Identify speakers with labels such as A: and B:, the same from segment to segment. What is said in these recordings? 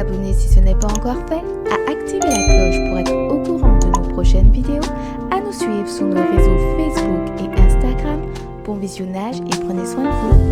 A: abonner si ce n'est pas encore fait, à activer la cloche pour être au courant de nos prochaines vidéos, à nous suivre sur nos réseaux Facebook et Instagram. Bon visionnage et prenez soin de vous.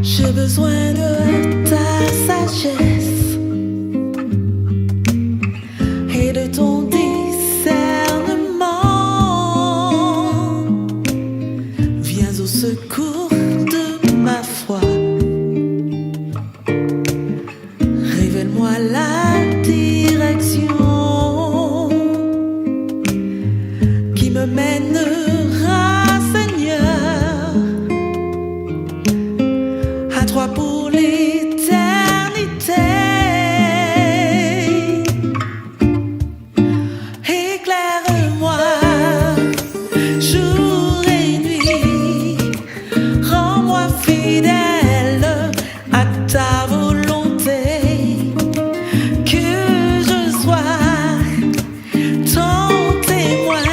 B: J'ai besoin de ta sagesse et de ton discernement. Viens au secours de ma foi. Révèle-moi la direction qui me mènera, Seigneur, à toi pour l'éternité. Éclaire-moi jour et nuit, rends-moi fidèle à ta volonté, que je sois ton témoin.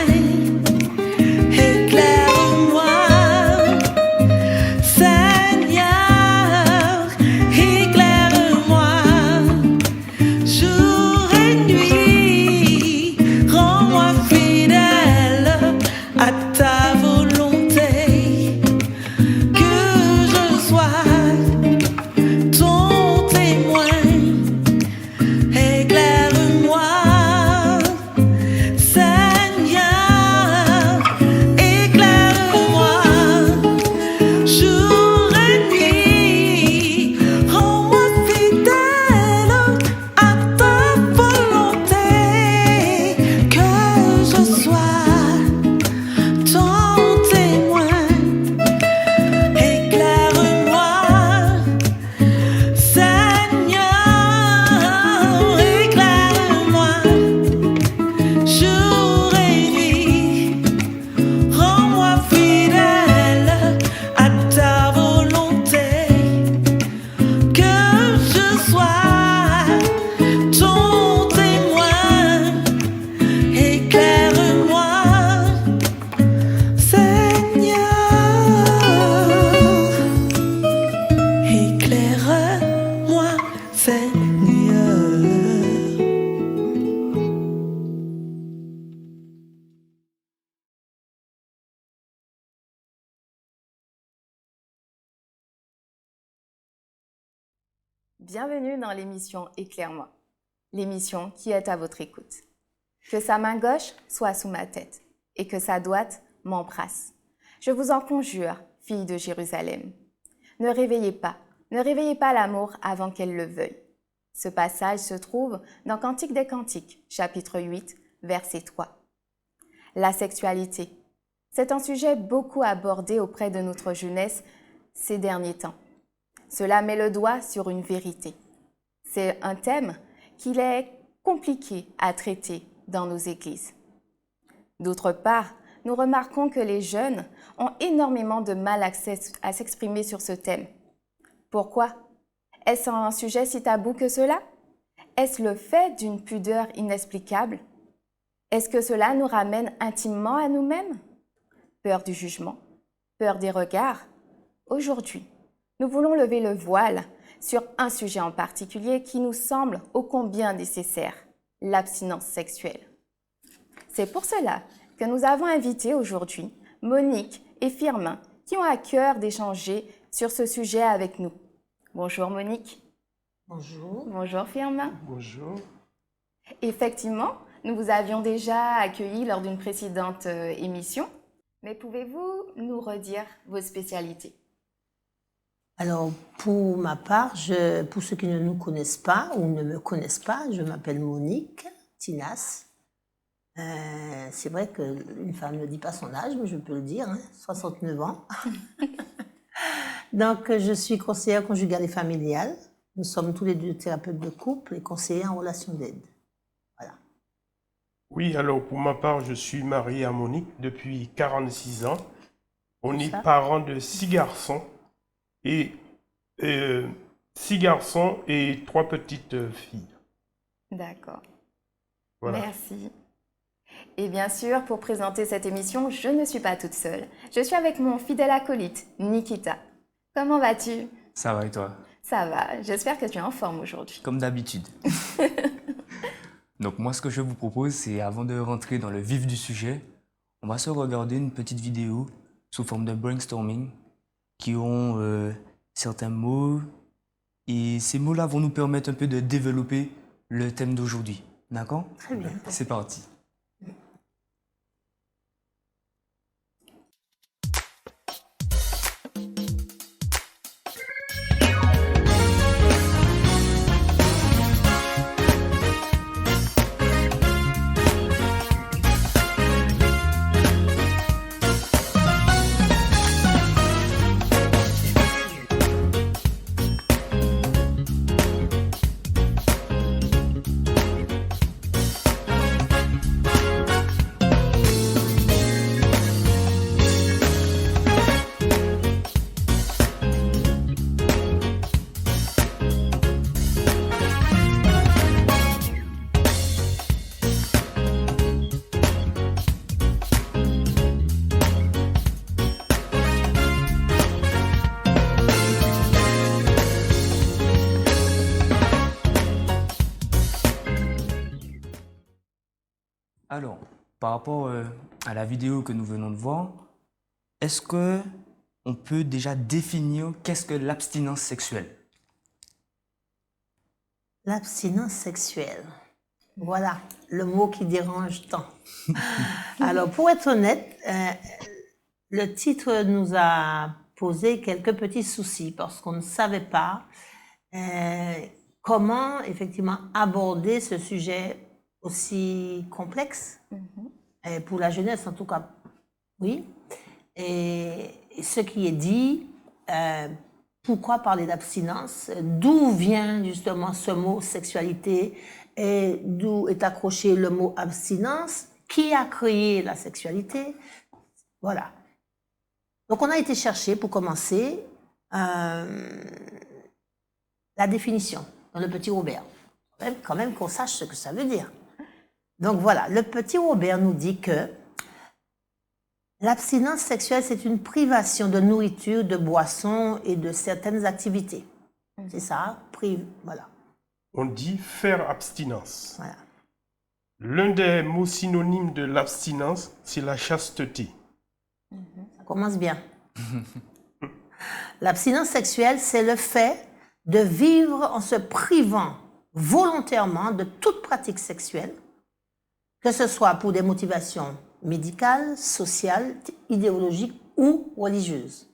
B: Éclaire-moi, Seigneur, éclaire-moi jour et nuit, rends-moi fidèle à ta volonté, que je sois ton témoin. Éclaire-moi, Seigneur, éclaire-moi jour et nuit, rends-moi fidèle à ta volonté, que je sois ton témoin. Éclaire-moi, Seigneur, éclaire-moi jour et nuit, rends-moi fidèle à ta volonté, que je sois ton témoin. Éclaire-moi, Seigneur, éclaire-moi, Seigneur.
A: Bienvenue dans l'émission Éclaire-moi, l'émission qui est à votre écoute. Que sa main gauche soit sous ma tête et que sa droite m'embrasse. Je vous en conjure, filles de Jérusalem. Ne réveillez pas, Ne réveillez pas l'amour avant qu'elle le veuille. Ce passage se trouve dans Cantique des Cantiques, chapitre 8, verset 3. La sexualité, c'est un sujet beaucoup abordé auprès de notre jeunesse ces derniers temps. Cela met le doigt sur une vérité. C'est un thème qu'il est compliqué à traiter dans nos églises. D'autre part, nous remarquons que les jeunes ont énormément de mal à s'exprimer sur ce thème. Pourquoi? Est-ce un sujet si tabou que cela? Est-ce le fait d'une pudeur inexplicable? Est-ce que cela nous ramène intimement à nous-mêmes? Peur du jugement? Peur des regards? Aujourd'hui, nous voulons lever le voile sur un sujet en particulier qui nous semble ô combien nécessaire, l'abstinence sexuelle. C'est pour cela que nous avons invité aujourd'hui Monique et Firmin qui ont à cœur d'échanger sur ce sujet avec nous. Bonjour Monique.
C: Bonjour.
A: Bonjour Firmin.
D: Bonjour.
A: Effectivement, nous vous avions déjà accueillis lors d'une précédente émission, mais pouvez-vous nous redire vos spécialités?
C: Alors, pour ma part, pour ceux qui ne nous connaissent pas ou ne me connaissent pas, je m'appelle Monique Tinas. C'est vrai qu'une femme ne dit pas son âge, mais je peux le dire, 69 ans. Donc, je suis conseillère conjugale et familiale. Nous sommes tous les deux thérapeutes de couple et conseillers en relation d'aide. Voilà.
D: Oui, alors pour ma part, je suis marié à Monique depuis 46 ans. On est
C: Ça.
D: parents de 6 garçons et 3 petites filles.
A: D'accord.
D: Voilà.
A: Merci. Et bien sûr, pour présenter cette émission, je ne suis pas toute seule. Je suis avec mon fidèle acolyte, Nikita. Comment vas-tu?
E: Ça va et toi?
A: Ça va, j'espère que tu es en forme aujourd'hui.
E: Comme d'habitude. Donc moi, ce que je vous propose, c'est avant de rentrer dans le vif du sujet, on va se regarder une petite vidéo sous forme de brainstorming qui ont certains mots. Et ces mots-là vont nous permettre un peu de développer le thème d'aujourd'hui. D'accord?
C: Très bien.
E: C'est parti. Alors, par rapport à la vidéo que nous venons de voir, est-ce que on peut déjà définir qu'est-ce que l'abstinence sexuelle?
C: L'abstinence sexuelle. Voilà, le mot qui dérange tant. Alors, pour être honnête, le titre nous a posé quelques petits soucis parce qu'on ne savait pas comment effectivement aborder ce sujet aussi complexe, pour la jeunesse en tout cas, oui. Et ce qui est dit, pourquoi parler d'abstinence? D'où vient justement ce mot sexualité? Et d'où est accroché le mot abstinence? Qui a créé la sexualité? Voilà. Donc on a été chercher pour commencer la définition dans le Petit Robert. Quand même qu'on sache ce que ça veut dire. Donc voilà, le Petit Robert nous dit que l'abstinence sexuelle, c'est une privation de nourriture, de boissons et de certaines activités. C'est ça, voilà.
D: On dit faire abstinence.
C: Voilà.
D: L'un des mots synonymes de l'abstinence, c'est la chasteté.
C: Ça commence bien. L'abstinence sexuelle, c'est le fait de vivre en se privant volontairement de toute pratique sexuelle, que ce soit pour des motivations médicales, sociales, idéologiques ou religieuses.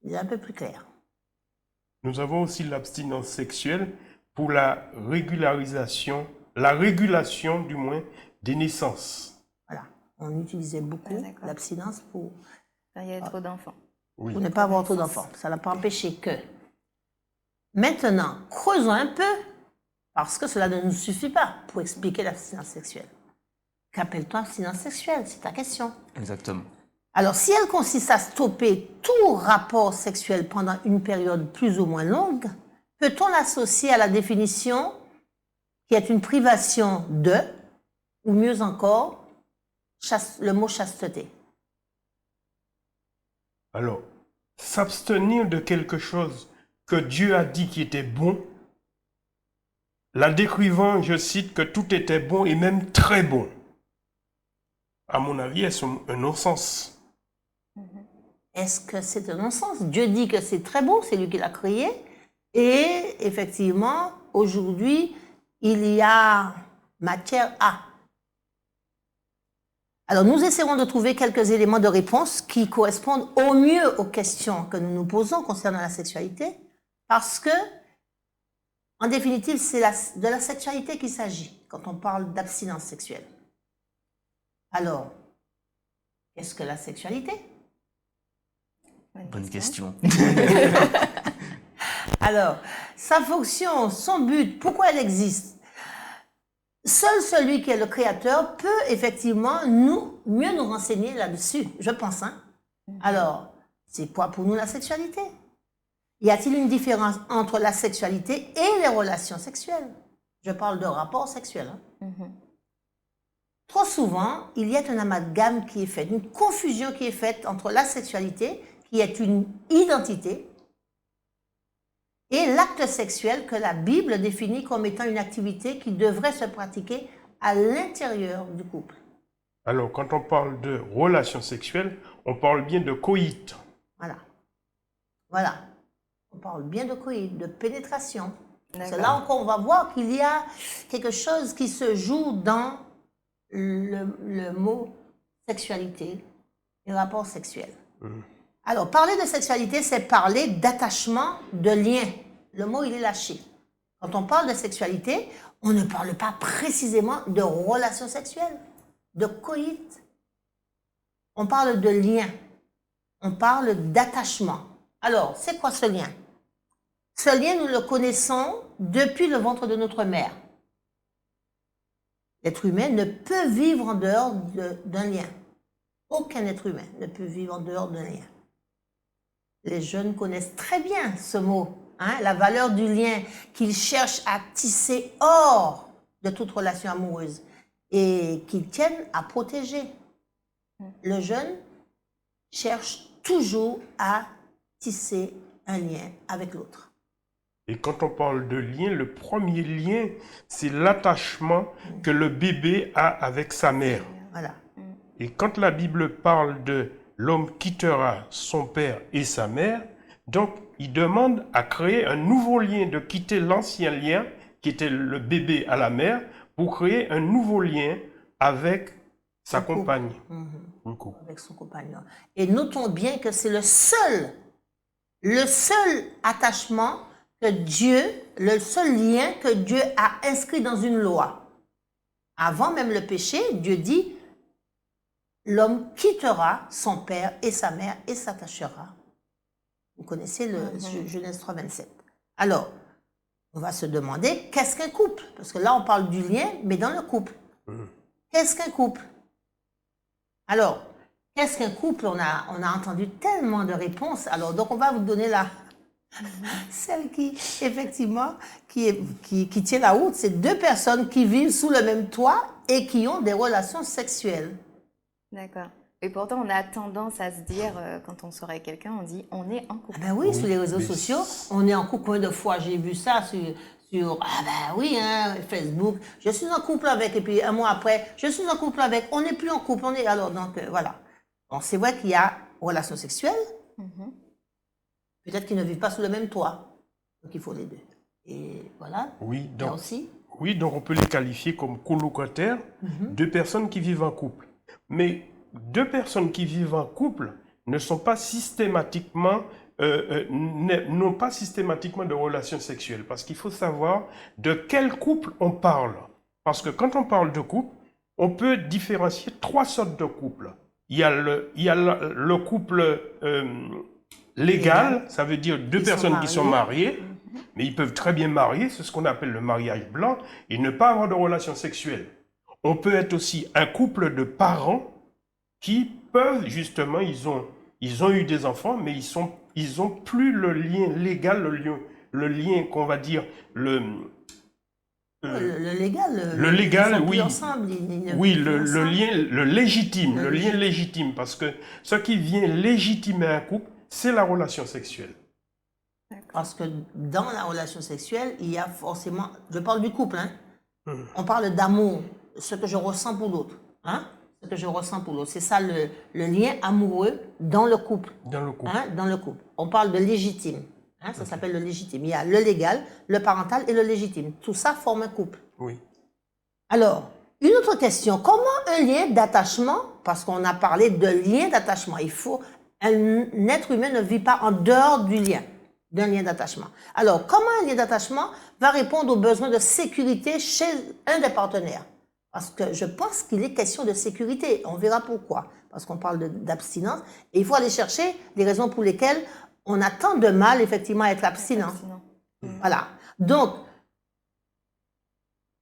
C: C'est un peu plus clair.
D: Nous avons aussi l'abstinence sexuelle pour la régulation du moins, des naissances.
C: Voilà. On utilisait beaucoup
A: Ah, d'accord.
C: l'abstinence pour
A: Quand il y a trop d'enfants.
D: Oui.
C: ne pas avoir trop d'enfants. Ça n'a pas empêché que. Maintenant, creusons un peu, parce que cela ne nous suffit pas pour expliquer l'abstinence sexuelle. Qu'appelle-t-on abstinence sexuelle? C'est ta question.
E: Exactement.
C: Alors, si elle consiste à stopper tout rapport sexuel pendant une période plus ou moins longue, peut-on l'associer à la définition qui est une privation de, ou mieux encore, le mot chasteté?
D: Alors, s'abstenir de quelque chose que Dieu a dit qui était bon, la décrivant, je cite, que tout était bon et même très bon. À mon avis, est-ce un non-sens?
C: Est-ce que c'est un non-sens? Dieu dit que c'est très beau, c'est lui qui l'a créé. Et effectivement, aujourd'hui, il y a matière à. Alors, nous essaierons de trouver quelques éléments de réponse qui correspondent au mieux aux questions que nous nous posons concernant la sexualité, parce que, en définitive, c'est de la sexualité qu'il s'agit quand on parle d'abstinence sexuelle. Alors, qu'est-ce que la sexualité?
E: Bonne question.
C: Alors, sa fonction, son but, pourquoi elle existe? Seul celui qui est le créateur peut effectivement mieux nous renseigner là-dessus, je pense. Hein? Alors, c'est quoi pour nous la sexualité? Y a-t-il une différence entre la sexualité et les relations sexuelles? Je parle de rapport sexuel. Hein? Trop souvent, il y a un amalgame qui est fait, une confusion qui est faite entre la sexualité, qui est une identité, et l'acte sexuel que la Bible définit comme étant une activité qui devrait se pratiquer à l'intérieur du couple.
D: Alors, quand on parle de relations sexuelles, on parle bien de coït.
C: Voilà. Voilà. On parle bien de coït, de pénétration.
A: D'accord.
C: C'est là encore, on va voir qu'il y a quelque chose qui se joue dans le mot sexualité et rapport sexuel. Alors, parler de sexualité, c'est parler d'attachement, de lien. Le mot, il est lâché. Quand on parle de sexualité, on ne parle pas précisément de relations sexuelles, de coït. On parle de lien. On parle d'attachement. Alors, c'est quoi ce lien? Ce lien, nous le connaissons depuis le ventre de notre mère. L'être humain ne peut vivre en dehors d'un lien. Aucun être humain ne peut vivre en dehors d'un lien. Les jeunes connaissent très bien ce mot, hein, la valeur du lien qu'ils cherchent à tisser hors de toute relation amoureuse et qu'ils tiennent à protéger. Le jeune cherche toujours à tisser un lien avec l'autre.
D: Et quand on parle de lien, le premier lien, c'est l'attachement que le bébé a avec sa mère.
C: Voilà.
D: Et quand la Bible parle de l'homme quittera son père et sa mère, donc il demande à créer un nouveau lien, de quitter l'ancien lien qui était le bébé à la mère pour créer un nouveau lien avec sa compagne. Le couple.
C: Avec son compagnon. Et notons bien que c'est le seul attachement que Dieu, le seul lien que Dieu a inscrit dans une loi. Avant même le péché, Dieu dit, l'homme quittera son père et sa mère et s'attachera. Vous connaissez le Genèse 3, 27. Alors, on va se demander, qu'est-ce qu'un couple? Parce que là, on parle du lien, mais dans le couple. Qu'est-ce qu'un couple? Alors, qu'est-ce qu'un couple? On a entendu tellement de réponses. Alors, donc, on va vous donner celle qui, effectivement, qui tient la route. C'est deux personnes qui vivent sous le même toit et qui ont des relations sexuelles.
A: D'accord. Et pourtant, on a tendance à se dire, quand on sort avec quelqu'un, on dit on est en couple.
C: Ah ben oui, sur les réseaux sociaux, on est en couple. Combien de fois j'ai vu ça sur Facebook. Je suis en couple avec, et puis un mois après, je suis en couple avec. On n'est plus en couple. Alors, donc, voilà. Bon, c'est vrai qu'il y a relations sexuelles. Peut-être qu'ils ne vivent pas sous le même toit. Donc, il faut les deux. Et voilà.
D: Oui,
C: Il y a
D: donc,
C: aussi.
D: oui, donc on peut les qualifier comme colocataires, deux personnes qui vivent en couple. Mais deux personnes qui vivent en couple ne sont pas systématiquement n'ont pas systématiquement de relations sexuelles. Parce qu'il faut savoir de quel couple on parle. Parce que quand on parle de couple, on peut différencier 3 sortes de couples. Il y a le couple légal, ça veut dire 2 personnes qui sont mariées, mais ils peuvent très bien marier, c'est ce qu'on appelle le mariage blanc, et ne pas avoir de relations sexuelles. On peut être aussi un couple de parents qui peuvent, justement, ils ont eu des enfants, mais ils ont plus le lien légal, le lien qu'on va dire,
C: Le légal.
D: le légal,
C: ils sont plus
D: oui.
C: ensemble, ils ne
D: Oui,
C: vivent plus
D: le
C: ensemble.
D: lien, le lien légitime, parce que ce qui vient légitimer un couple, c'est la relation sexuelle.
C: Parce que dans la relation sexuelle, il y a forcément... Je parle du couple, hein. On parle d'amour, ce que je ressens pour l'autre. Hein? Ce que je ressens pour l'autre. C'est ça le lien amoureux dans le couple.
D: Dans le couple.
C: Hein? Dans le couple. On parle de légitime. Hein? Ça s'appelle le légitime. Il y a le légal, le parental et le légitime. Tout ça forme un couple.
D: Oui.
C: Alors, une autre question. Comment un lien d'attachement, parce qu'on a parlé de lien d'attachement, un être humain ne vit pas en dehors d'un lien d'attachement. Alors, comment un lien d'attachement va répondre aux besoins de sécurité chez un des partenaires? Parce que je pense qu'il est question de sécurité. On verra pourquoi. Parce qu'on parle d'abstinence. Et il faut aller chercher les raisons pour lesquelles on a tant de mal, effectivement, à être abstinent. Voilà. Donc,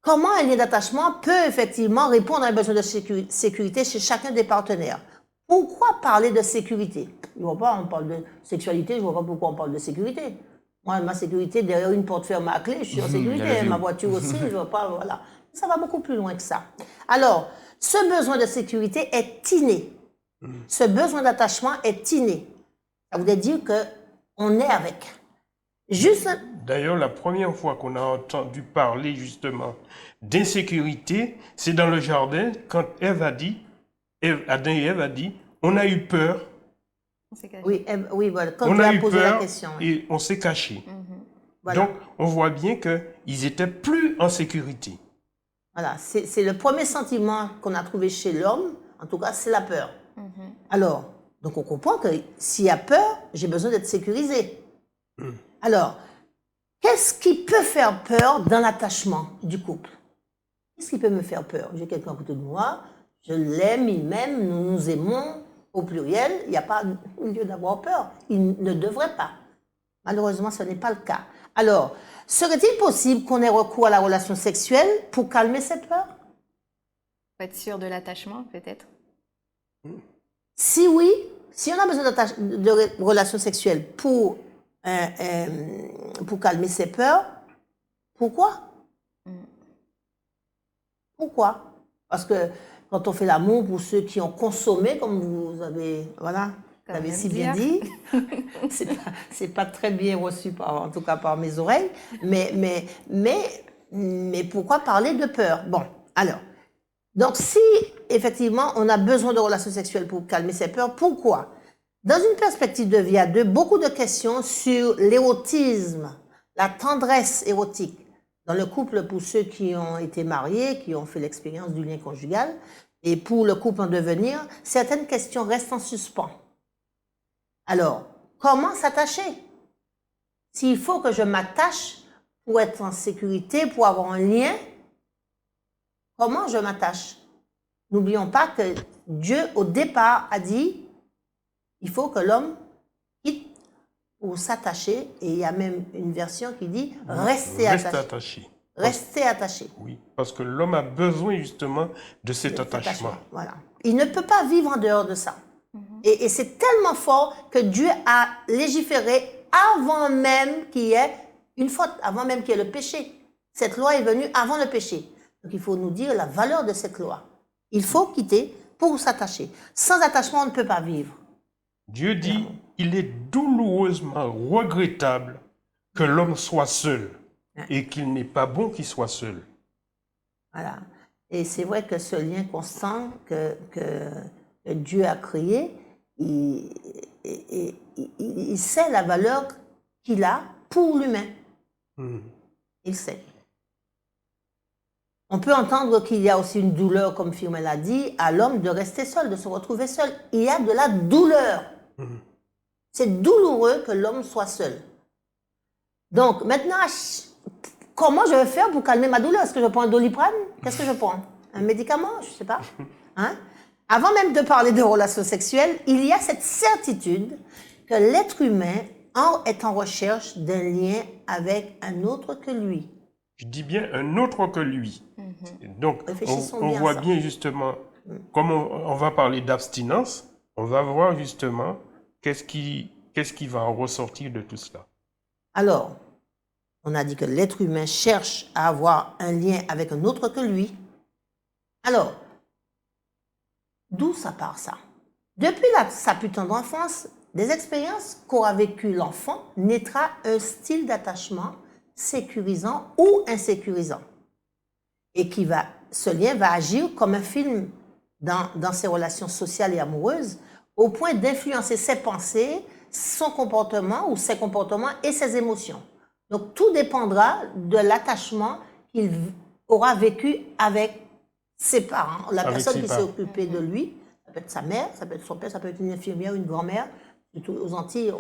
C: comment un lien d'attachement peut, effectivement, répondre à un besoin de sécurité chez chacun des partenaires? Pourquoi parler de sécurité? Je ne vois pas, on parle de sexualité, je ne vois pas pourquoi on parle de sécurité. Moi, ma sécurité, derrière une porte fermée à clé, je suis en sécurité. Ma voiture aussi, je ne vois pas, voilà. Ça va beaucoup plus loin que ça. Alors, ce besoin de sécurité est inné. Ce besoin d'attachement est inné. Ça voudrait dire qu'on est avec. Juste...
D: D'ailleurs, la première fois qu'on a entendu parler justement d'insécurité, c'est dans le jardin, quand Adam et Ève a dit, on a eu peur.
C: Oui, voilà. Quand
D: On
C: tu
D: a
C: as
D: eu
C: posé la
D: peur
C: question.
D: et on s'est caché.
C: Voilà.
D: Donc, on voit bien qu'ils étaient plus en sécurité.
C: Voilà, c'est le premier sentiment qu'on a trouvé chez l'homme, en tout cas, c'est la peur. Alors, donc on comprend que s'il y a peur, j'ai besoin d'être sécurisé. Alors, qu'est-ce qui peut faire peur dans l'attachement du couple? Qu'est-ce qui peut me faire peur? J'ai quelqu'un à côté de moi, je l'aime, il m'aime, nous nous aimons, au pluriel, il n'y a pas lieu d'avoir peur. Il ne devrait pas. Malheureusement, ce n'est pas le cas. Alors, serait-il possible qu'on ait recours à la relation sexuelle pour calmer cette peur?
A: Pour être sûr de l'attachement, peut-être.
C: Si oui, si on a besoin de relations sexuelles pour calmer ses peurs, pourquoi? Pourquoi? Parce que quand on fait l'amour, pour ceux qui ont consommé, comme vous avez, voilà, vous avez si bien dit, c'est pas très bien reçu, en tout cas par mes oreilles, mais pourquoi parler de peur? Bon, alors, donc si effectivement on a besoin de relations sexuelles pour calmer ses peurs, pourquoi? Dans une perspective de vie à deux, beaucoup de questions sur l'érotisme, la tendresse érotique dans le couple pour ceux qui ont été mariés, qui ont fait l'expérience du lien conjugal, et pour le couple en devenir, certaines questions restent en suspens. Alors, comment s'attacher? S'il faut que je m'attache pour être en sécurité, pour avoir un lien, comment je m'attache? N'oublions pas que Dieu, au départ, a dit il faut que l'homme quitte pour s'attacher, et il y a même une version qui dit rester attaché. Rester attaché.
D: Oui, parce que l'homme a besoin justement de cet attachement.
C: Voilà. Il ne peut pas vivre en dehors de ça. Et c'est tellement fort que Dieu a légiféré avant même qu'il y ait une faute, avant même qu'il y ait le péché. Cette loi est venue avant le péché. Donc il faut nous dire la valeur de cette loi. Il faut quitter pour s'attacher. Sans attachement, on ne peut pas vivre.
D: Dieu dit, il est douloureusement regrettable que l'homme soit seul et qu'il n'est pas bon qu'il soit seul.
C: Voilà. Et c'est vrai que ce lien constant que Dieu a créé, il sait la valeur qu'il a pour l'humain. Il sait. On peut entendre qu'il y a aussi une douleur, comme Firmin l'a dit, à l'homme de rester seul, de se retrouver seul. Il y a de la douleur. C'est douloureux que l'homme soit seul. Donc, maintenant, comment je vais faire pour calmer ma douleur? Est-ce que je prends un Doliprane? Qu'est-ce que je prends? Un médicament? Je ne sais pas. Hein? Avant même de parler de relations sexuelles, il y a cette certitude que l'être humain est en recherche d'un lien avec un autre que lui.
D: Je dis bien un autre que lui. Donc,
C: Réfléchissons
D: on
C: bien à
D: voit
C: ça.
D: bien justement, comme on va parler d'abstinence, on va voir justement qu'est-ce qui va en ressortir de tout cela.
C: Alors, on a dit que l'être humain cherche à avoir un lien avec un autre que lui. Alors, d'où ça part ça? Depuis sa plus tendre enfance, des expériences qu'aura vécues l'enfant naîtra un style d'attachement sécurisant ou insécurisant. Et ce lien va agir comme un film dans ses relations sociales et amoureuses, au point d'influencer ses pensées, son comportement ou ses comportements et ses émotions. Donc, tout dépendra de l'attachement qu'il aura vécu avec ses parents, la
D: Avec
C: personne
D: ses
C: qui s'est
D: parents.
C: occupée de lui. Ça peut être sa mère, ça peut être son père, ça peut être une infirmière, une grand-mère. Surtout aux Antilles,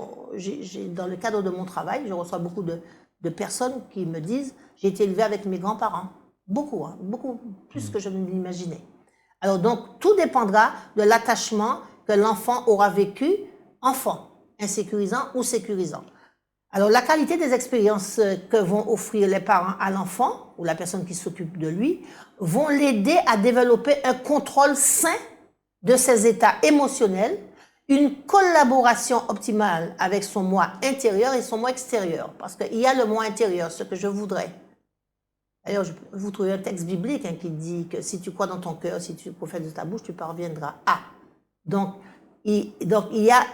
C: dans le cadre de mon travail, je reçois beaucoup de personnes qui me disent « j'ai été élevée avec mes grands-parents ». Beaucoup, hein, beaucoup plus que je ne l'imaginais. Alors donc, tout dépendra de l'attachement que l'enfant aura vécu, enfant, insécurisant ou sécurisant. Alors, la qualité des expériences que vont offrir les parents à l'enfant, ou la personne qui s'occupe de lui, vont l'aider à développer un contrôle sain de ses états émotionnels, une collaboration optimale avec son moi intérieur et son moi extérieur. Parce qu'il y a le moi intérieur, ce que je voudrais. D'ailleurs, vous trouvez un texte biblique qui dit que si tu crois dans ton cœur, si tu profères de ta bouche, tu parviendras à. Donc, il y a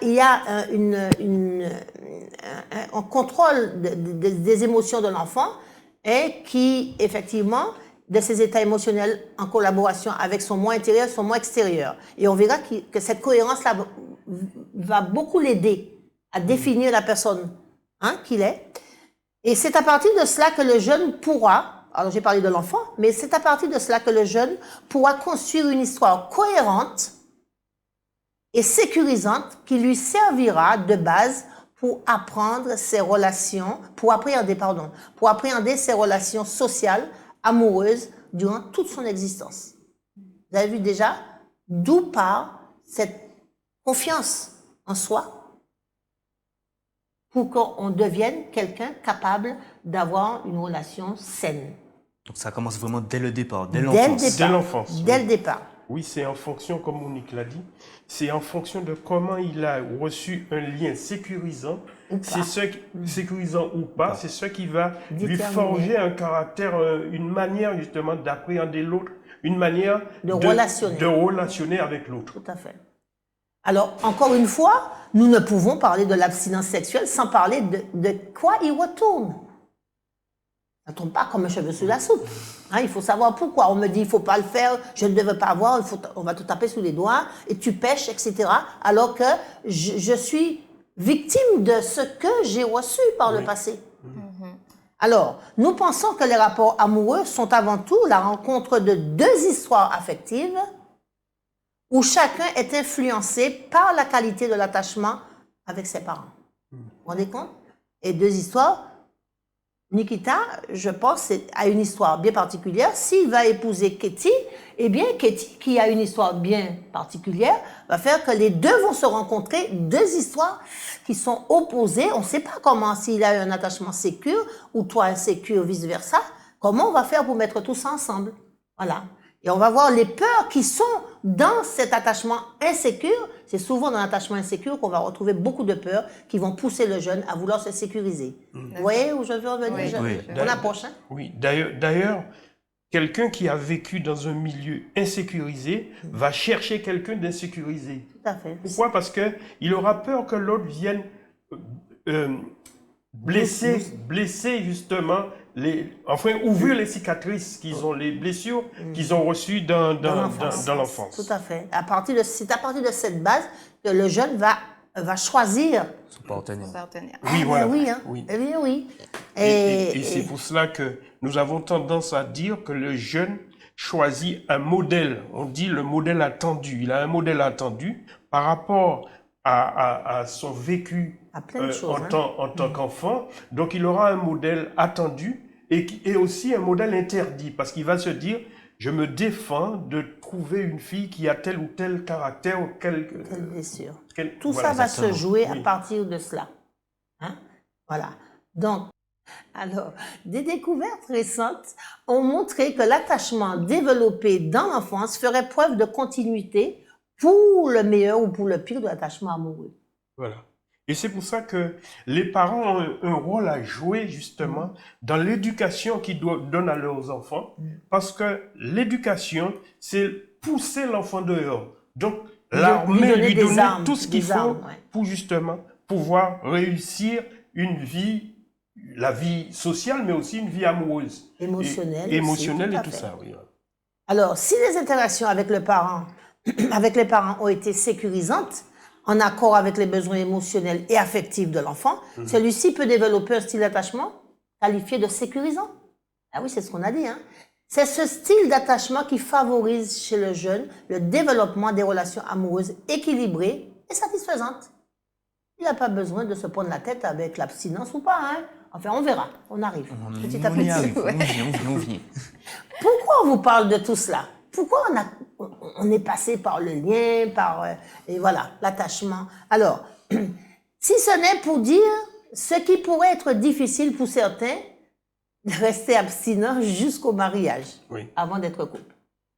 C: un contrôle des émotions de l'enfant et qui, effectivement, de ses états émotionnels en collaboration avec son moi intérieur, son moi extérieur. Et on verra que cette cohérence-là va beaucoup l'aider à définir la personne qu'il est. Et c'est à partir de cela que le jeune pourra, alors j'ai parlé de l'enfant, mais c'est à partir de cela que le jeune pourra construire une histoire cohérente et sécurisante qui lui servira de base pour appréhender ses relations sociales, amoureuses durant toute son existence. Vous avez vu déjà d'où part cette confiance en soi pour qu'on devienne quelqu'un capable d'avoir une relation saine.
E: Donc ça commence vraiment dès le départ, dès
C: Dès le
E: l'enfance.
C: départ.
D: Dès l'enfance,
C: Dès
D: oui.
C: le départ.
D: Oui, c'est en fonction, comme Monique l'a dit, c'est en fonction de comment il a reçu un lien sécurisant.
C: Ou pas.
D: C'est sécurisant ou pas, c'est ce qui va lui
C: Déterminer.
D: forger un caractère, une manière justement d'appréhender l'autre, une manière
C: De relationner.
D: de relationner avec l'autre.
C: Tout à fait. Alors, encore une fois, nous ne pouvons parler de l'abstinence sexuelle sans parler de quoi il retourne. Ça ne tombe pas comme un cheveu sous la soupe. Il faut savoir pourquoi. On me dit, il ne faut pas le faire, je ne devais pas avoir, on va te taper sous les doigts, et tu pêches, etc. Alors que je suis victime de ce que j'ai reçu par le passé. Alors, nous pensons que les rapports amoureux sont avant tout la rencontre de deux histoires affectives où chacun est influencé par la qualité de l'attachement avec ses parents. Vous vous rendez compte? Et deux histoires. Nikita, je pense, a une histoire bien particulière. S'il va épouser Katie, eh bien, Katie, qui a une histoire bien particulière, va faire que les deux vont se rencontrer, deux histoires qui sont opposées. On ne sait pas comment, s'il a eu un attachement sécure ou toi insécure, vice-versa. Comment on va faire pour mettre tout ça ensemble? Voilà. Et on va voir les peurs qui sont dans cet attachement insécure. C'est souvent dans l'attachement insécure qu'on va retrouver beaucoup de peurs qui vont pousser le jeune à vouloir se sécuriser. Vous voyez où je veux revenir?
E: Oui.
C: On approche, hein?
D: Oui, d'ailleurs, quelqu'un qui a vécu dans un milieu insécurisé va chercher quelqu'un d'insécurisé.
C: Tout à fait.
D: Pourquoi? Parce qu'il aura peur que l'autre vienne blesser justement, ouvrir les cicatrices qu'ils ont, les blessures qu'ils ont reçues dans l'enfance.
C: Tout à fait. C'est à partir de cette base que le jeune va choisir.
E: Son partenaire.
D: Oui, voilà.
C: Oui, hein?
D: Oui.
C: Eh bien, oui.
D: Et c'est pour cela que nous avons tendance à dire que le jeune choisit un modèle. On dit le modèle attendu. Il a un modèle attendu par rapport à son vécu
C: À plein de choses,
D: en tant qu'enfant. Donc, il aura un modèle attendu et aussi un modèle interdit parce qu'il va se dire, je me défends de trouver une fille qui a tel ou tel caractère ou
C: Bien sûr.
D: Tout
C: Ça va se jouer à partir de cela. Hein? Voilà. Donc, alors, des découvertes récentes ont montré que l'attachement développé dans l'enfance ferait preuve de continuité pour le meilleur ou pour le pire de l'attachement amoureux.
D: Voilà. Et c'est pour ça que les parents ont un rôle à jouer justement dans l'éducation qu'ils donnent à leurs enfants, parce que l'éducation, c'est pousser l'enfant dehors. Donc, l'armer, lui donner
C: armes,
D: tout ce qu'il faut
C: ouais.
D: pour justement pouvoir réussir une vie, la vie sociale, mais aussi une vie amoureuse.
C: Émotionnelle.
D: Émotionnelle
C: aussi,
D: et tout ça, oui.
C: Alors, si les interactions avec les parents ont été sécurisantes, en accord avec les besoins émotionnels et affectifs de l'enfant, celui-ci peut développer un style d'attachement qualifié de sécurisant. Ah oui, c'est ce qu'on a dit. Hein? C'est ce style d'attachement qui favorise chez le jeune le développement des relations amoureuses équilibrées et satisfaisantes. Il n'a pas besoin de se prendre la tête avec l'abstinence ou pas. Hein? Enfin, on verra, on arrive. Petit à
E: On y
C: petit.
E: arrive, on vient.
C: Pourquoi on vous parle de tout cela? Pourquoi on est passé par le lien, et voilà, l'attachement? Alors, si ce n'est pour dire ce qui pourrait être difficile pour certains de rester abstinents jusqu'au mariage, avant d'être couple.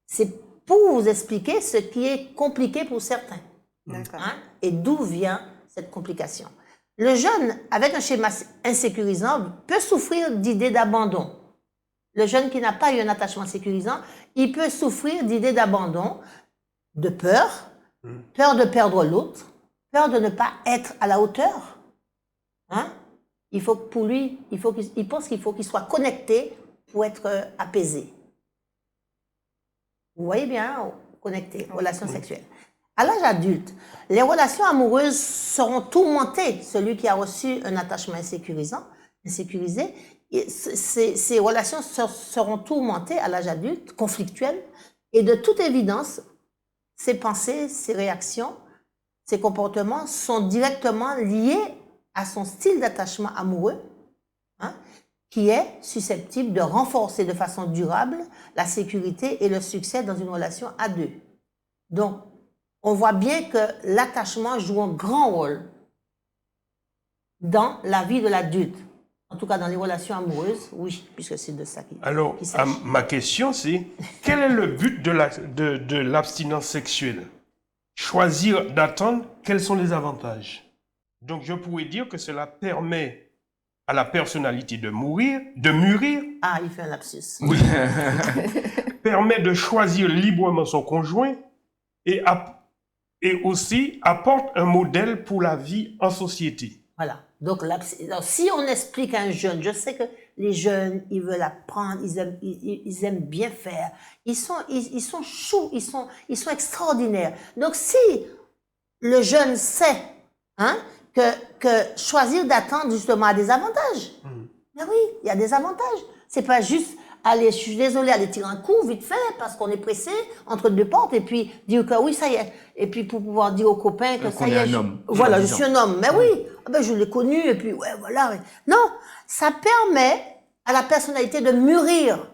C: C'est pour vous expliquer ce qui est compliqué pour certains.
A: D'accord.
C: Hein? Et d'où vient cette complication. Le jeune, avec un schéma insécurisant, peut souffrir d'idées d'abandon. Le jeune qui n'a pas eu un attachement sécurisant, il peut souffrir d'idées d'abandon, de peur, peur de perdre l'autre, peur de ne pas être à la hauteur. Hein? Il faut que pour lui, il pense qu'il faut qu'il soit connecté pour être apaisé. Vous voyez bien, connecté, relation sexuelle. À l'âge adulte, les relations amoureuses seront tourmentées. Celui qui a reçu un attachement insécurisé, ces relations seront tourmentées à l'âge adulte, conflictuelles, et de toute évidence, ses pensées, ses réactions, ses comportements sont directement liés à son style d'attachement amoureux, hein, qui est susceptible de renforcer de façon durable la sécurité et le succès dans une relation à deux. Donc, on voit bien que l'attachement joue un grand rôle dans la vie de l'adulte. En tout cas, dans les relations amoureuses, oui, puisque c'est de ça qu'il s'agit.
D: Alors, ma question, c'est quel est le but de l'abstinence sexuelle? Choisir d'attendre, quels sont les avantages? Donc, je pourrais dire que cela permet à la personnalité de mûrir.
C: Ah, il fait un lapsus.
D: Oui. Permet de choisir librement son conjoint et aussi apporte un modèle pour la vie en société.
C: Voilà. Donc, si on explique à un jeune, je sais que les jeunes, ils veulent apprendre, ils aiment bien faire. Ils sont choux, ils sont extraordinaires. Donc, si le jeune sait, hein, que choisir d'attendre justement a des avantages. Ben oui, il y a des avantages. C'est pas juste aller, je suis désolée, aller tirer un coup vite fait parce qu'on est pressé entre deux portes et puis dire que oui, ça y est. Et puis pour pouvoir dire aux copains que ça y est.
E: Un homme.
C: Voilà, je suis un homme. Mais oui, ben je l'ai connu et puis ouais, voilà. Non, ça permet à la personnalité de mûrir.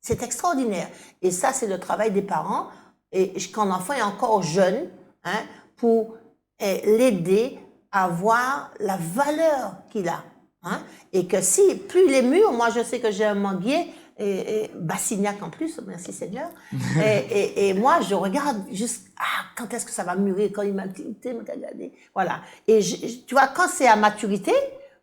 C: C'est extraordinaire. Et ça, c'est le travail des parents. Et quand l'enfant est encore jeune, hein, pour l'aider à voir la valeur qu'il a. Hein? Et que si, plus il est mûr, moi je sais que j'ai un manguier, et Bassignac en plus, merci Seigneur, et moi je regarde juste, quand est-ce que ça va mûrir, quand il m'a regardé, voilà. Et tu vois, quand c'est à maturité,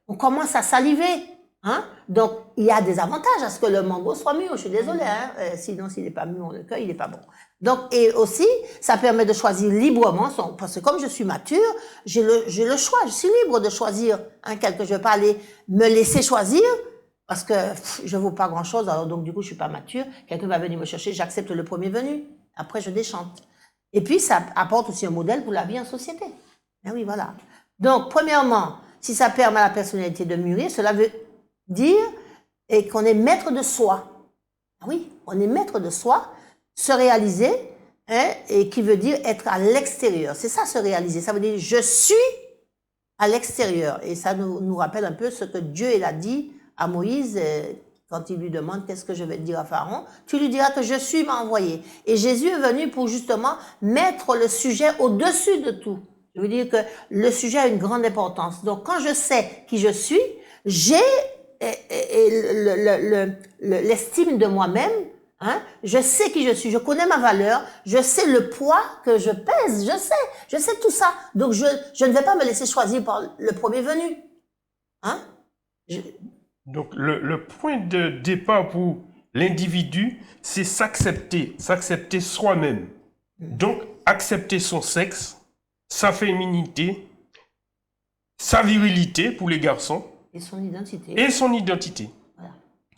C: on commence à saliver. Hein? Donc, il y a des avantages à ce que le mango soit mûr, je suis désolée, hein? Sinon s'il n'est pas mûr, on le cueille, il n'est pas bon. Donc, et aussi, ça permet de choisir librement, parce que comme je suis mature, j'ai le choix, je suis libre de choisir, hein, je ne vais pas aller me laisser choisir, parce que je ne vaux pas grand-chose, alors donc du coup, je ne suis pas mature, quelqu'un va venir me chercher, j'accepte le premier venu, après je déchante. Et puis, ça apporte aussi un modèle pour la vie en société. Ben oui, voilà. Donc, premièrement, si ça permet à la personnalité de mûrir, cela veut dire qu'on est maître de soi. Oui, on est maître de soi, se réaliser, hein, et qui veut dire être à l'extérieur. C'est ça, se réaliser. Ça veut dire je suis à l'extérieur. Et ça nous rappelle un peu ce que Dieu il a dit à Moïse quand il lui demande qu'est-ce que je vais te dire à Pharaon. Tu lui diras que je suis m'a envoyé. Et Jésus est venu pour justement mettre le sujet au-dessus de tout. Je veux dire que le sujet a une grande importance. Donc quand je sais qui je suis, j'ai l'estime de moi-même. Hein? Je sais qui je suis, je connais ma valeur, je sais le poids que je pèse, je sais tout ça. Donc je ne vais pas me laisser choisir par le premier venu. Hein?
D: Donc le point de départ pour l'individu, c'est s'accepter soi-même. Donc accepter son sexe, sa féminité, sa virilité pour les garçons.
C: Et son identité.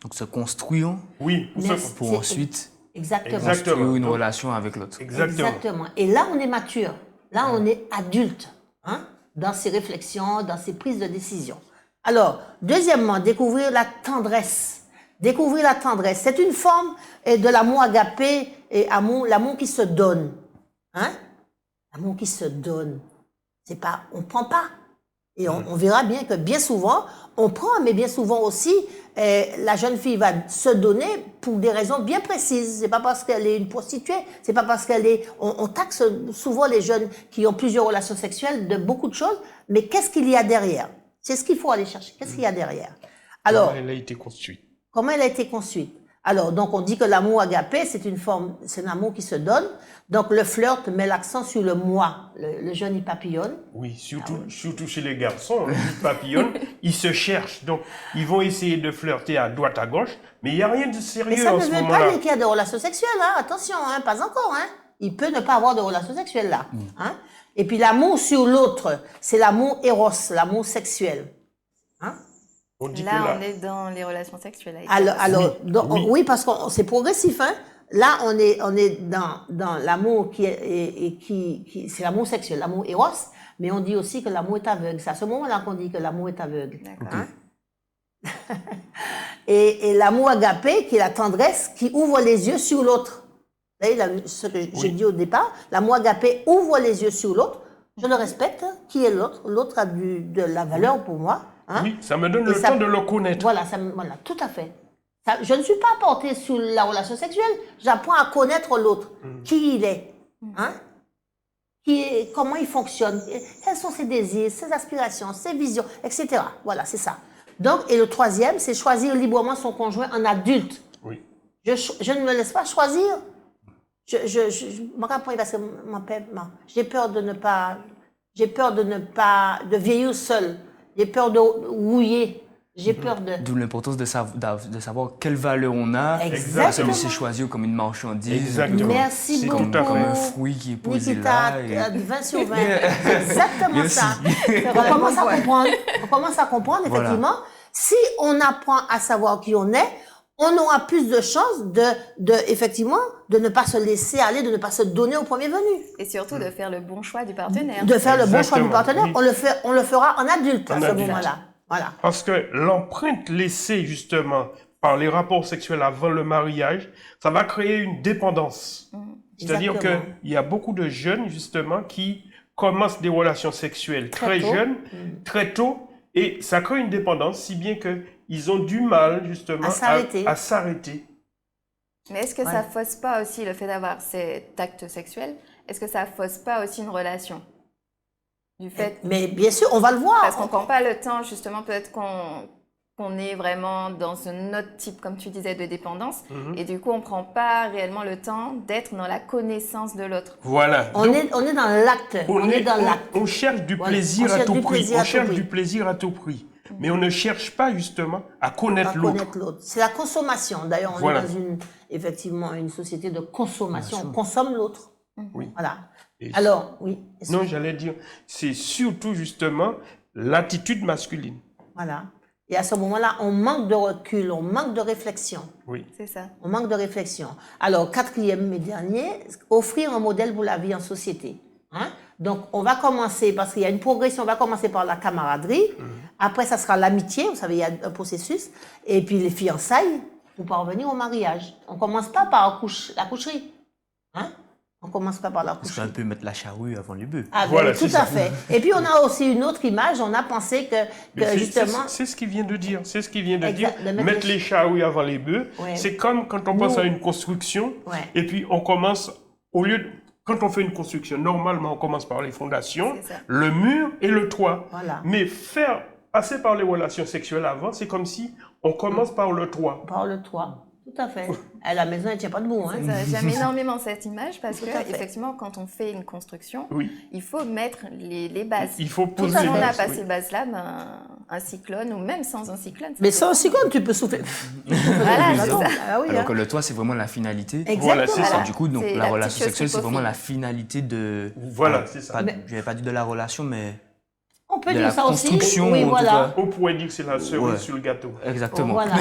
E: Donc se construire
D: Oui,
E: pour ensuite
C: Exactement.
E: une relation avec l'autre.
C: Exactement. Et là, on est mature. Là, on est adulte, hein, dans ses réflexions, dans ses prises de décision. Alors, deuxièmement, découvrir la tendresse. Découvrir la tendresse. C'est une forme de l'amour agapé et l'amour qui se donne. Hein? L'amour qui se donne. C'est pas, on prend pas. Et on verra bien que bien souvent, on prend, mais bien souvent aussi, la jeune fille va se donner pour des raisons bien précises. C'est pas parce qu'elle est une prostituée, c'est pas parce qu'elle est... On taxe souvent les jeunes qui ont plusieurs relations sexuelles de beaucoup de choses, mais qu'est-ce qu'il y a derrière? C'est ce qu'il faut aller chercher. Qu'est-ce qu'il y a derrière? Alors,
D: comment elle a été construite?
C: Comment elle a été construite? Alors, donc, on dit que l'amour agapé, c'est un amour qui se donne. Donc, le flirt met l'accent sur le moi. Le jeune, il papillonne.
D: Oui, surtout chez les garçons, ils papillonnent, ils se cherchent. Donc, ils vont essayer de flirter à droite, à gauche, mais il n'y a rien de sérieux
C: Mais ça
D: en
C: ne
D: ce
C: veut pas
D: moment-là.
C: dire qu'il y a des relations sexuelles, hein. Attention, hein, pas encore, hein. Il peut ne pas avoir de relations sexuelles là. Hein. Et puis, l'amour sur l'autre, c'est l'amour éros, l'amour sexuel. Hein.
D: On dit
F: Là,
D: que là,
F: on est dans les relations sexuelles. Avec
C: Alors,
D: Oui,
C: donc,
D: oui.
C: oui, parce que c'est progressif, hein. Là, on est dans l'amour qui c'est l'amour sexuel, l'amour éros, mais on dit aussi que l'amour est aveugle. C'est à ce moment-là qu'on dit que l'amour est aveugle.
F: D'accord.
C: Hein. Et l'amour agapé, qui est la tendresse, qui ouvre les yeux sur l'autre. Vous voyez, ce que j'ai dit au départ, l'amour agapé ouvre les yeux sur l'autre. Je le respecte. Qui est l'autre? L'autre a de la valeur pour moi. Hein.
D: oui, ça me donne
C: Et
D: le
C: ça-
D: temps de le connaître.
C: Voilà, voilà, tout à fait. Je ne suis pas portée sur la relation sexuelle, j'apprends à connaître l'autre, qui il est, hein? Comment il fonctionne, quels sont ses désirs, ses aspirations, ses visions, etc. Voilà, c'est ça. Donc, et le troisième, c'est choisir librement son conjoint en adulte.
D: Oui.
C: Je ne me laisse pas choisir. Je me rappelle parce que j'ai peur de vieillir seul. J'ai peur de rouiller. J'ai peur de...
E: D'où l'importance de savoir quelle valeur on a,
C: Exactement.
E: pas se laisser choisir comme une marchandise,
D: Exactement.
C: Merci
D: C'est
C: beaucoup.
D: tout à
E: comme
D: fait.
E: un fruit qui est posé
C: Nikita,
E: là.
C: 20 sur 20. C'est exactement
E: Merci.
C: ça. On commence à comprendre. On commence à comprendre,
E: Voilà.
C: effectivement. Si on apprend à savoir qui on est, on aura plus de chances effectivement, de ne pas se laisser aller, de ne pas se donner au premier venu.
F: Et surtout de faire le bon choix du partenaire.
C: De faire le bon choix du
D: Exactement,
C: partenaire.
D: oui.
C: On le fera en adulte
D: En
C: à ce
D: adulte.
C: moment-là. Voilà.
D: Parce que l'empreinte laissée justement par les rapports sexuels avant le mariage, ça va créer une dépendance. C'est-à-dire
C: Exactement.
D: qu'il y a beaucoup de jeunes justement qui commencent des relations sexuelles très
C: tôt.
D: jeunes, très tôt, et ça crée une dépendance, si bien qu'ils ont du mal justement
C: À s'arrêter.
D: à s'arrêter.
F: Mais est-ce que ça fausse pas aussi le fait d'avoir cet acte sexuel? Est-ce que ça fausse pas aussi une relation? Du fait,
C: Mais bien sûr, on va le voir.
F: parce qu'on prend pas le temps, justement, peut-être qu'on est vraiment dans un autre type, comme tu disais, de dépendance. Et du coup, on prend pas réellement le temps d'être dans la connaissance de l'autre.
D: Voilà.
C: On
D: Donc,
C: est dans l'acte. On est dans l'acte.
D: on cherche du
C: Voilà.
D: plaisir
C: On
D: à
C: cherche
D: tout
C: du
D: prix.
C: plaisir à
D: On
C: tout
D: cherche
C: prix.
D: du plaisir à tout prix. Mais on ne cherche pas justement à connaître
C: À
D: l'autre.
C: connaître l'autre. C'est la consommation. D'ailleurs, on
D: Voilà.
C: est dans effectivement une société de consommation. On consomme l'autre.
D: Oui.
C: Voilà.
D: Et-
C: Alors, oui.
D: Non, j'allais dire, c'est surtout justement l'attitude masculine.
C: Voilà. Et à ce moment-là, on manque de recul, on manque de réflexion.
D: Oui.
F: C'est ça.
C: On manque de réflexion. Alors, quatrième et dernier, offrir un modèle pour la vie en société. Hein? Donc, on va commencer, parce qu'il y a une progression, on va commencer par la camaraderie. Après, ça sera l'amitié, vous savez, il y a un processus. Et puis, les fiançailles, pour parvenir au mariage. On ne commence pas par la coucherie. Hein? On commence pas par la
E: Parce
C: coucher.
E: qu'on peut mettre la charrue avant les bœufs.
C: Ah, ben,
D: Voilà,
C: tout
D: c'est
C: à
D: ça.
C: fait. Et puis, on a aussi une autre image. On a pensé que
D: Mais
C: justement...
D: c'est ce qu'il vient de dire. C'est ce qu'il vient de
C: Exact,
D: dire.
C: de mettre
D: Mettre
C: les
D: les charrues avant les bœufs.
C: Ouais.
D: C'est comme quand on pense à une construction.
C: Ouais.
D: Et puis on commence, au lieu de, quand on fait une construction, normalement on commence par les fondations,
F: C'est ça.
D: le mur et le toit.
C: Voilà.
D: Mais passer par les relations sexuelles avant, c'est comme si on commence par le toit.
C: Par le toit. Tout à fait. À la maison, elle ne tient pas debout. Hein.
F: C'est ça. J'aime énormément cette image parce que,
C: Tout à fait.
F: effectivement, quand on fait une construction,
D: Oui.
F: il faut mettre les bases.
D: Il faut poser
C: à
D: les
F: Si on n'a
D: bases.
F: pas
D: oui.
F: ces bases-là, un cyclone ou même sans un cyclone.
C: Mais
F: ça
C: ça aussi, comme tu peux souffler.
F: Voilà, c'est ça.
C: Ah oui,
E: Alors
C: hein.
E: que le toit, c'est vraiment la finalité.
C: Exactement.
D: Voilà, c'est ça.
F: Voilà.
E: Du coup, donc,
F: C'est
E: la
F: la
E: relation
F: petite chose
E: sexuelle,
F: qu'il
E: c'est
F: faut
E: vraiment
F: faire.
E: la finalité de...
D: Voilà, c'est ça.
E: Je n'avais pas dit de la relation, mais
C: On peut
E: de
C: dire
E: la
C: ça aussi.
E: construction.
C: Oui,
E: en tout
C: voilà.
E: cas.
D: On pourrait dire que c'est la cerise
E: Ouais.
D: sur le gâteau.
E: Exactement.
C: Voilà.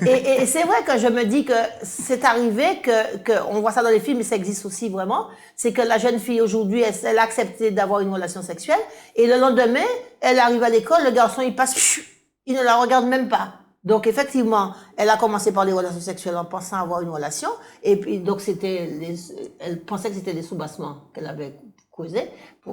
C: Et c'est vrai que je me dis que c'est arrivé que on voit ça dans les films, mais ça existe aussi vraiment. C'est que la jeune fille aujourd'hui, elle a accepté d'avoir une relation sexuelle, et le lendemain, elle arrive à l'école, le garçon il passe, chut, il ne la regarde même pas. Donc effectivement, elle a commencé par les relations sexuelles en pensant avoir une relation, et puis donc elle pensait que c'était des soubassements qu'elle avait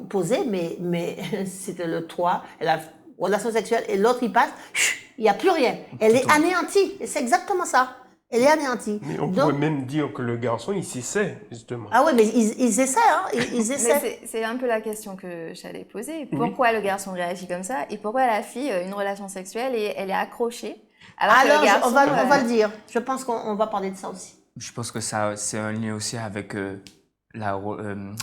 C: posé, mais c'était le toit. Elle a relation sexuelle et l'autre il passe, chut, il n'y a plus rien. Elle est anéantie. Et c'est exactement ça. Elle est anéantie.
D: Mais on
C: Donc,
D: pourrait même dire que le garçon, il s'essaie, justement.
C: ah oui, mais ils essaient, hein. Ils
F: Mais
C: essaient.
F: c'est un peu la question que j'allais poser. Pourquoi le garçon réagit comme ça et pourquoi la fille, une relation sexuelle, et elle est accrochée alors que
C: Alors,
F: le garçon,
C: on va le dire. Je pense qu'on va parler de ça aussi.
E: Je pense que ça, c'est un lien aussi avec la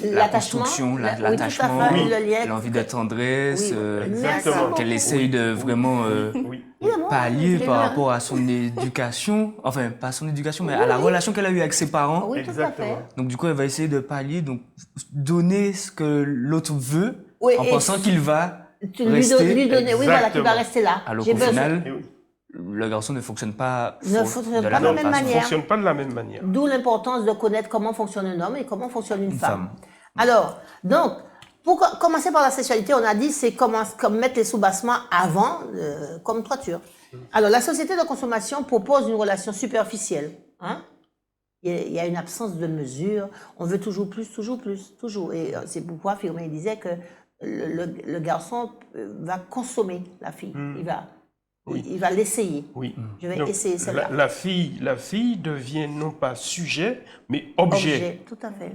C: L'attachement,
E: construction,
C: oui, tout à
E: l'attachement,
C: fait, le lien.
E: l'envie de tendresse,
C: Oui, merci
D: exactement.
C: beaucoup.
E: qu'elle essaye de vraiment
D: Oui.
E: pallier
F: c'est
E: par
F: bien.
E: rapport à son éducation, enfin pas à son éducation, mais à la relation qu'elle a eue avec ses parents.
C: Oui, tout à fait.
D: Exactement.
E: Donc du coup, elle va essayer de pallier, donc donner ce que l'autre veut,
C: Oui,
E: en
C: et
E: pensant qu'il va
C: Tu lui
E: rester.
C: donner, oui, voilà, qui va
D: Exactement.
C: rester là.
E: Alors
C: J'ai
E: qu'au
C: besoin.
E: final,
D: Et oui.
E: le garçon ne fonctionne pas
C: Ne fonctionne
E: de
C: pas de la même
E: façon.
D: Ça ne
C: manière.
D: fonctionne pas de la même manière.
C: D'où l'importance de connaître comment fonctionne un homme et comment fonctionne une femme.
E: femme.
C: Alors, donc, pour commencer par la sexualité, on a dit c'est comme mettre les soubassements avant, comme toiture. Alors, la société de consommation propose une relation superficielle. Hein? Il y a une absence de mesure. On veut toujours plus, toujours plus, toujours. Et c'est pourquoi Firmin disait que le garçon va consommer la fille. Il va l'essayer.
D: Oui.
C: Je vais
D: Donc,
C: essayer celle-là.
D: la fille devient non pas sujet, mais objet.
C: Tout à fait.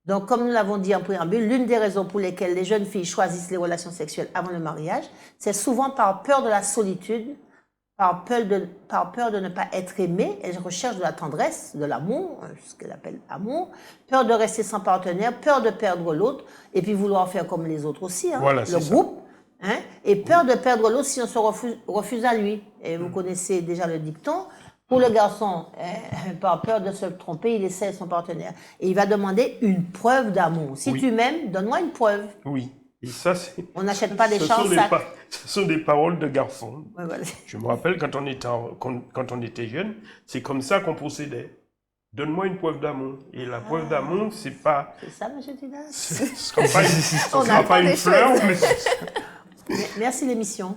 C: Donc, comme nous l'avons dit en préambule, l'une des raisons pour lesquelles les jeunes filles choisissent les relations sexuelles avant le mariage, c'est souvent par peur de la solitude, par peur de ne pas être aimée. Elles recherchent de la tendresse, de l'amour, ce qu'elles appellent amour, peur de rester sans partenaire, peur de perdre l'autre, et puis vouloir faire comme les autres aussi, hein,
D: Voilà, c'est
C: le
D: ça.
C: groupe. Hein, et peur de perdre l'autre si on se refuse à lui. Et vous connaissez déjà le dicton. Pour le garçon, par peur de se tromper, il essaie son partenaire. Et il va demander une preuve d'amour. Si
D: Oui.
C: tu m'aimes, donne-moi une preuve.
D: Oui. Et ça, c'est.
C: On n'achète pas des
D: ce
C: chats en
D: sont
C: sac.
D: ce sont des paroles de garçons.
C: Ouais, voilà.
D: Je me rappelle quand on était jeune, c'est comme ça qu'on procédait. Donne-moi une preuve d'amour. Et la preuve d'amour, c'est pas.
C: C'est ça, monsieur Tidas?
D: Ce sera pas ce
F: On
D: sera
F: apprend
D: pas une
F: des
D: fleur,
F: choses.
D: mais.
C: Merci l'émission.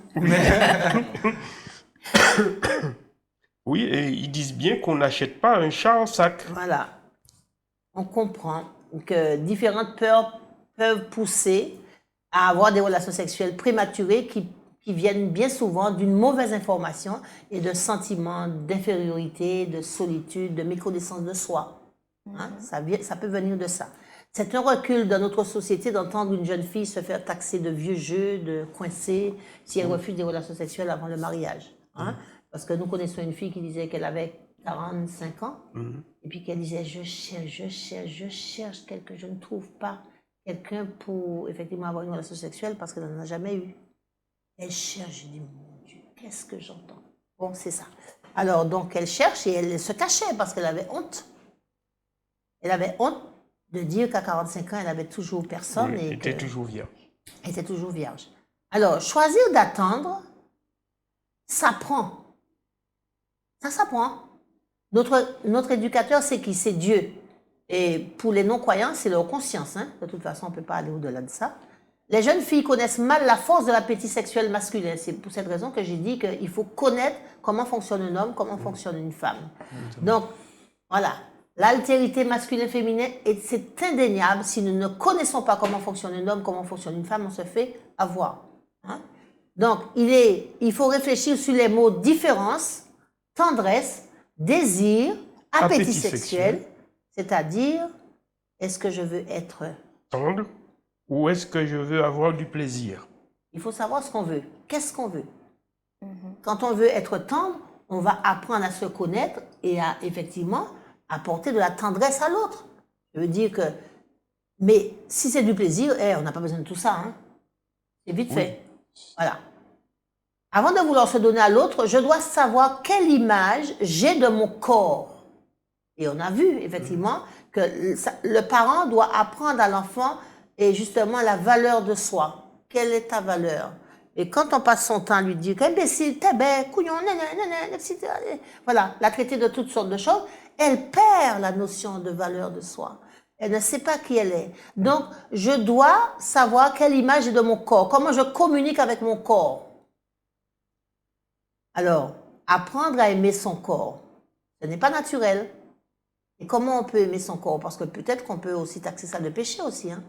D: Oui, et ils disent bien qu'on n'achète pas un chat en sac.
C: Voilà. On comprend que différentes peurs peuvent pousser à avoir des relations sexuelles prématurées qui viennent bien souvent d'une mauvaise information et de sentiments d'infériorité, de solitude, de méconnaissance de soi. Hein, ça peut venir de ça. C'est un recul dans notre société d'entendre une jeune fille se faire taxer de vieux jeux, de coincée, si elle refuse des relations sexuelles avant le mariage. Hein. Parce que nous connaissons une fille qui disait qu'elle avait 45 ans, et puis qu'elle disait « je cherche quelqu'un, je ne trouve pas quelqu'un pour effectivement avoir une relation sexuelle parce qu'elle n'en a jamais eu. » Elle cherche, je dis « mon Dieu, qu'est-ce que j'entends ?» Bon, c'est ça. Alors, donc, elle cherche et elle se cachait parce qu'elle avait honte. Elle avait honte de dire qu'à 45 ans, elle avait toujours personne.
D: Oui,
C: et
D: était
C: que-
D: toujours vierge.
C: Elle était toujours vierge. Alors, choisir d'attendre, ça prend. Ça s'apprend. Notre éducateur, c'est qui? C'est Dieu. Et pour les non-croyants, c'est leur conscience. Hein. De toute façon, on ne peut pas aller au-delà de ça. Les jeunes filles connaissent mal la force de l'appétit sexuel masculin. C'est pour cette raison que j'ai dit qu'il faut connaître comment fonctionne un homme, comment fonctionne une femme. Donc, voilà. L'altérité masculine-féminine, et c'est indéniable. Si nous ne connaissons pas comment fonctionne un homme, comment fonctionne une femme, on se fait avoir. Hein? Donc, il faut réfléchir sur les mots différence, tendresse, désir, appétit sexuel, c'est-à-dire, est-ce que je veux être...
D: Tendre ou est-ce que je veux avoir du plaisir?
C: Il faut savoir ce qu'on veut. Qu'est-ce qu'on veut? Quand on veut être tendre, on va apprendre à se connaître et à, effectivement, apporter de la tendresse à l'autre. Je veux dire que... Mais si c'est du plaisir, on n'a pas besoin de tout ça. Hein. C'est vite fait. Voilà. Avant de vouloir se donner à l'autre, je dois savoir quelle image j'ai de mon corps. Et on a vu, effectivement, que le parent doit apprendre à l'enfant et justement la valeur de soi. Quelle est ta valeur? Et quand on passe son temps à lui dire qu'imbécile, t'es bête, couillon, etc. Voilà, la traiter de toutes sortes de choses, elle perd la notion de valeur de soi. Elle ne sait pas qui elle est. Donc, je dois savoir quelle image j'ai de mon corps, comment je communique avec mon corps. Alors, apprendre à aimer son corps, ce n'est pas naturel. Et comment on peut aimer son corps? Parce que peut-être qu'on peut aussi taxer ça de péché aussi. Hein?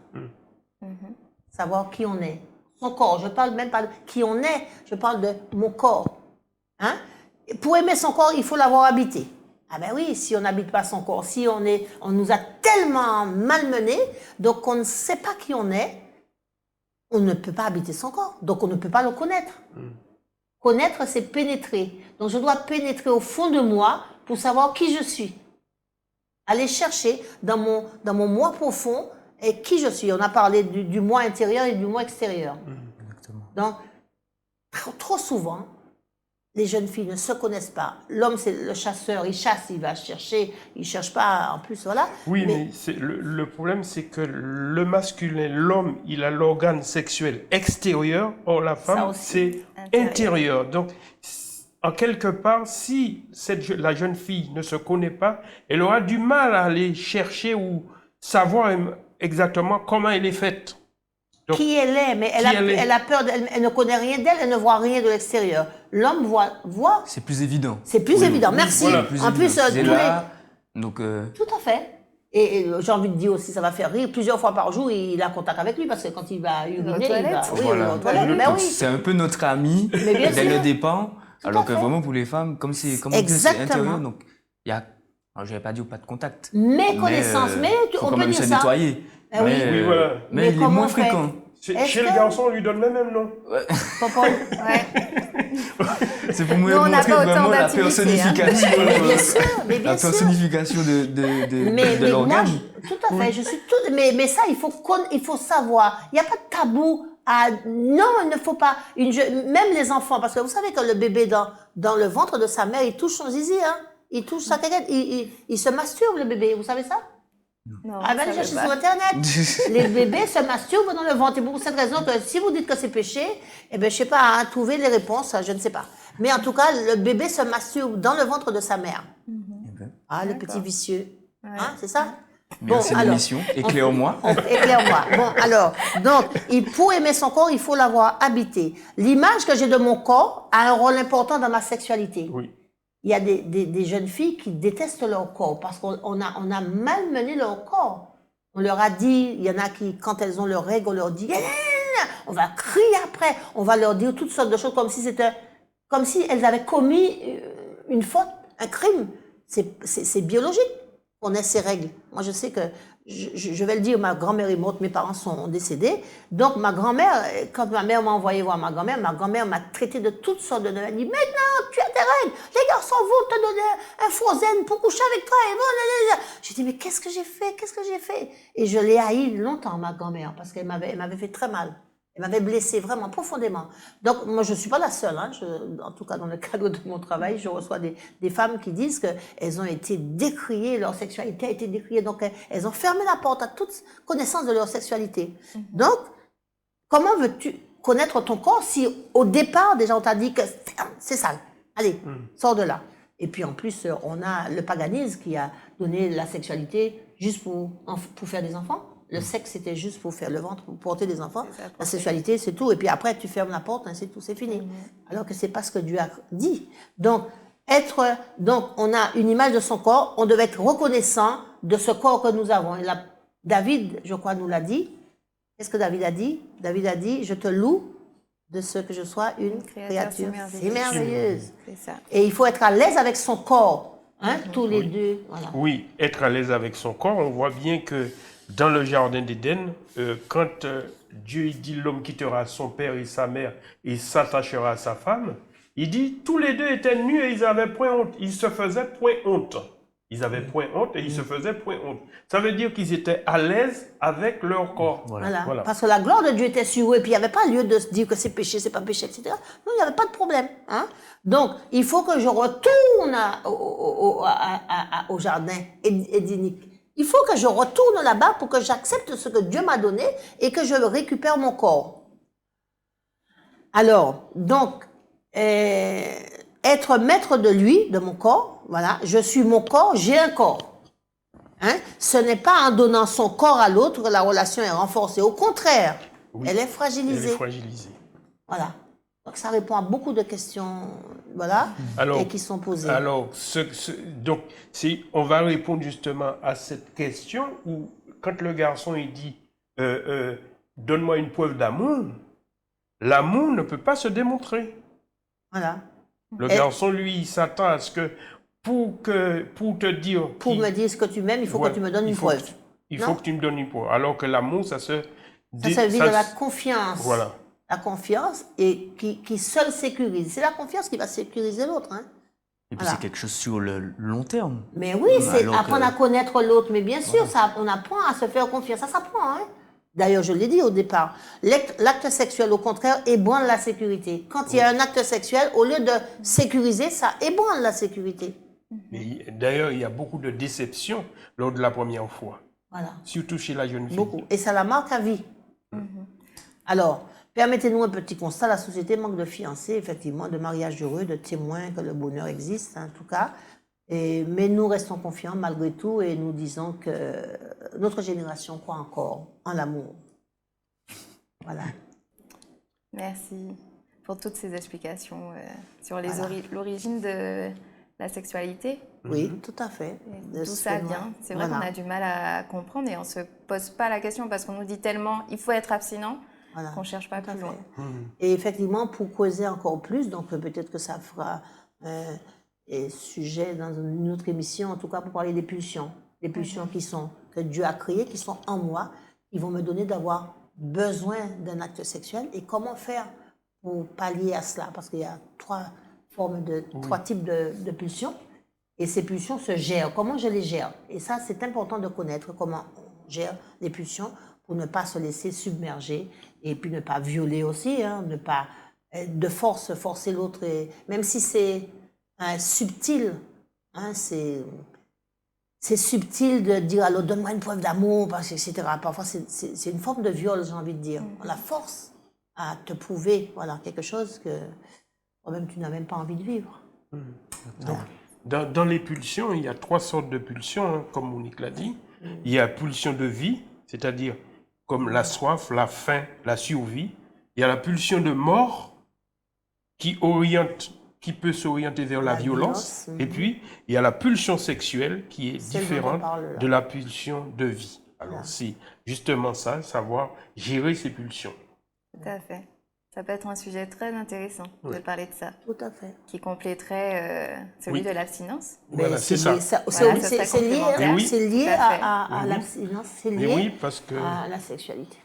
C: Savoir qui on est. Son corps, je parle même pas de qui on est, je parle de mon corps. Hein? Et pour aimer son corps, il faut l'avoir habité. Ah ben oui, si on n'habite pas son corps, si on nous a tellement malmenés, donc on ne sait pas qui on est, on ne peut pas habiter son corps, donc on ne peut pas le connaître. Connaître, c'est pénétrer. Donc je dois pénétrer au fond de moi pour savoir qui je suis. Aller chercher dans mon moi profond et qui je suis. On a parlé du moi intérieur et du moi extérieur.
E: Exactement.
C: Donc, trop souvent, les jeunes filles ne se connaissent pas. L'homme, c'est le chasseur, il chasse, il va chercher, il ne cherche pas en plus, voilà.
D: Oui, mais le problème, c'est que le masculin, l'homme, il a l'organe sexuel extérieur, or la femme, c'est intérieur. Donc, en quelque part, si la jeune fille ne se connaît pas, elle aura du mal à aller chercher ou savoir exactement comment elle est faite. Donc,
C: qui elle est, mais elle a peur, elle ne connaît rien d'elle, elle ne voit rien de l'extérieur. L'homme voit.
E: C'est plus évident.
C: C'est plus évident, merci.
D: Voilà,
C: en plus,
E: donc,
C: tout à fait. Et j'ai envie de dire aussi, ça va faire rire, plusieurs fois par jour, il a contact avec lui, parce que quand il va uriner, il va... Oui,
E: voilà.
C: aux toilettes, mais oui.
E: C'est un peu notre ami dès le départ, alors que vraiment pour les femmes, comme c'est intérieur, donc il y a, alors, je n'avais pas dit pas de contact.
C: Méconnaissance, mais on peut dire ça.
E: Nettoyer.
D: oui, voilà.
E: Mais il est moins fréquent.
D: Chez le garçon, on lui donne le même nom.
E: C'est pour moi montrer vraiment la personnification,
C: la
E: personnification de l'organe.
C: Tout à fait, je suis tout. Mais ça, il faut savoir. Il n'y a pas de tabou. Non, il ne faut pas. Même les enfants, parce que vous savez que le bébé dans le ventre de sa mère, il touche son zizi, hein. Il touche sa caquette, il se masturbe le bébé. Vous savez ça?
F: Non,
C: ben allez chercher sur Internet. Les bébés se masturbent dans le ventre. Et pour cette raison que si vous dites que c'est péché, eh ben je sais pas, hein, trouver les réponses, je ne sais pas. Mais en tout cas, le bébé se masturbe dans le ventre de sa mère. Ah, le petit vicieux. Hein, c'est ça?
E: Merci de l'émission. Éclaire-moi.
C: Éclaire-moi. Bon, alors, donc, pour aimer son corps, il faut l'avoir habité. L'image que j'ai de mon corps a un rôle important dans ma sexualité.
D: Oui.
C: Il y a des jeunes filles qui détestent leur corps parce qu'on a malmené leur corps. On leur a dit, il y en a qui, quand elles ont leurs règles, on leur dit, on va crier après, on va leur dire toutes sortes de choses comme si elles avaient commis une faute, un crime. C'est biologique. On a ces règles. Moi, je sais que, je vais le dire, ma grand-mère est morte, mes parents sont décédés. Donc, ma grand-mère, quand ma mère m'a envoyé voir ma grand-mère m'a traité de toutes sortes de... Elle dit, maintenant, tu as tes règles. Les garçons vont te donner un frozen pour coucher avec toi. J'ai dit, mais qu'est-ce que j'ai fait? Qu'est-ce que j'ai fait? Et je l'ai haï longtemps, ma grand-mère, parce qu'elle m'avait fait très mal. Elle m'avait blessée vraiment profondément. Donc, moi, je ne suis pas la seule. Hein. En tout cas, dans le cadre de mon travail, je reçois des femmes qui disent qu'elles ont été décriées, leur sexualité a été décriée. Donc, elles ont fermé la porte à toute connaissance de leur sexualité. Donc, comment veux-tu connaître ton corps si, au départ, déjà, on t'a dit que c'est sale. Allez, sors de là. Et puis, en plus, on a le paganisme qui a donné la sexualité juste pour faire des enfants. Le sexe, c'était juste pour faire le ventre, pour porter des enfants. La sexualité, c'est tout. Et puis après, tu fermes la porte, hein, c'est tout, c'est fini. Alors que c'est pas ce que Dieu a dit. Donc, Donc, on a une image de son corps, on devait être reconnaissant de ce corps que nous avons. Et là, David, je crois, nous l'a dit. Qu'est-ce que David a dit? David a dit, je te loue de ce que je sois une créature si merveilleuse.
F: C'est ça.
C: Et il faut être à l'aise avec son corps, hein, tous les deux. Voilà.
D: Oui, être à l'aise avec son corps. On voit bien que dans le jardin d'Éden, quand Dieu dit l'homme quittera son père et sa mère et s'attachera à sa femme, il dit tous les deux étaient nus et ils avaient point honte. Ils se faisaient point honte. Ils avaient point honte et ils se faisaient point honte. Ça veut dire qu'ils étaient à l'aise avec leur corps.
C: Voilà.
D: Voilà.
C: Parce que la gloire de Dieu était sur eux et puis il n'y avait pas lieu de se dire que c'est péché, c'est pas péché, etc. Non, il n'y avait pas de problème. Hein? Donc, il faut que je retourne au jardin édénique. Il faut que je retourne là-bas pour que j'accepte ce que Dieu m'a donné et que je récupère mon corps. Alors, donc, être maître de lui, de mon corps, voilà, je suis mon corps, j'ai un corps. Hein? Ce n'est pas en donnant son corps à l'autre que la relation est renforcée. Au contraire,
D: Oui,
C: elle est fragilisée.
D: Elle est fragilisée.
C: Voilà. Donc ça répond à beaucoup de questions, voilà,
D: Alors,
C: et qui sont posées.
D: Alors, donc, on va répondre justement à cette question où, quand le garçon il dit donne-moi une preuve d'amour, l'amour ne peut pas se démontrer.
C: Voilà.
D: Le garçon, lui, il s'attend à ce que pour te dire...
C: Pour me dire ce que tu m'aimes, il faut que tu me donnes une preuve.
D: Il faut que tu me donnes une preuve. Alors que l'amour, ça se...
C: Ça vit de la confiance.
D: Voilà.
C: La confiance et qui seule sécurise. C'est la confiance qui va sécuriser l'autre. Hein.
E: Et puis
C: Voilà.
E: c'est quelque chose sur le long terme.
C: Mais oui, c'est
E: Alors
C: apprendre à connaître l'autre. Mais bien sûr, ça, on apprend à se faire confiance. Ça s'apprend. Hein. D'ailleurs, je l'ai dit au départ, l'acte sexuel, au contraire, ébranle la sécurité. Quand il y a un acte sexuel, au lieu de sécuriser, ça ébranle la sécurité.
D: D'ailleurs, il y a beaucoup de déceptions lors de la première fois.
C: Voilà.
D: Surtout chez la jeune fille.
C: Beaucoup. Et ça la marque à vie. Alors, permettez-nous un petit constat. La société manque de fiancés, effectivement, de mariages heureux, de témoins que le bonheur existe, en tout cas. Mais nous restons confiants malgré tout et nous disons que notre génération croit encore en l'amour. Voilà.
F: Merci pour toutes ces explications sur
C: Voilà.
F: l'origine de la sexualité.
C: Oui, tout à fait.
F: D'où ça vient. C'est vrai qu'on a du mal à comprendre et on ne se pose pas la question parce qu'on nous dit tellement il faut être abstinent
C: Voilà.
F: qu'on ne cherche pas
C: Tout à
F: plus loin.
C: fait. Et effectivement, pour causer encore plus, donc peut-être que ça fera sujet dans une autre émission, en tout cas pour parler des pulsions. Les pulsions que Dieu a créées, qui sont en moi, qui vont me donner d'avoir besoin d'un acte sexuel. Et comment faire pour pallier à cela? Parce qu'il y a trois types de pulsions. Et ces pulsions se gèrent. Comment je les gère? Et ça, c'est important de connaître comment on gère les pulsions pour ne pas se laisser submerger et puis ne pas violer aussi, hein, ne pas de forcer l'autre. Même si c'est subtil, hein, c'est subtil de dire à l'autre donne-moi une preuve d'amour, etc. Parfois, c'est une forme de viol, j'ai envie de dire. On la force à te prouver voilà, quelque chose que toi-même tu n'as même pas envie de vivre.
D: Donc, dans les pulsions, il y a trois sortes de pulsions, hein, comme Monique l'a dit. Il y a pulsion de vie, c'est-à-dire comme la soif, la faim, la survie. Il y a la pulsion de mort qui peut s'orienter vers la violence. Et puis, il y a la pulsion sexuelle qui est différente de la pulsion de vie. Alors, c'est justement ça, savoir gérer ces pulsions.
F: Tout à fait. Ça peut être un sujet très intéressant de parler de ça.
C: Tout à fait.
F: Qui compléterait celui de l'abstinence.
D: Voilà, c'est ça.
C: C'est lié à l'abstinence, c'est lié à la sexualité.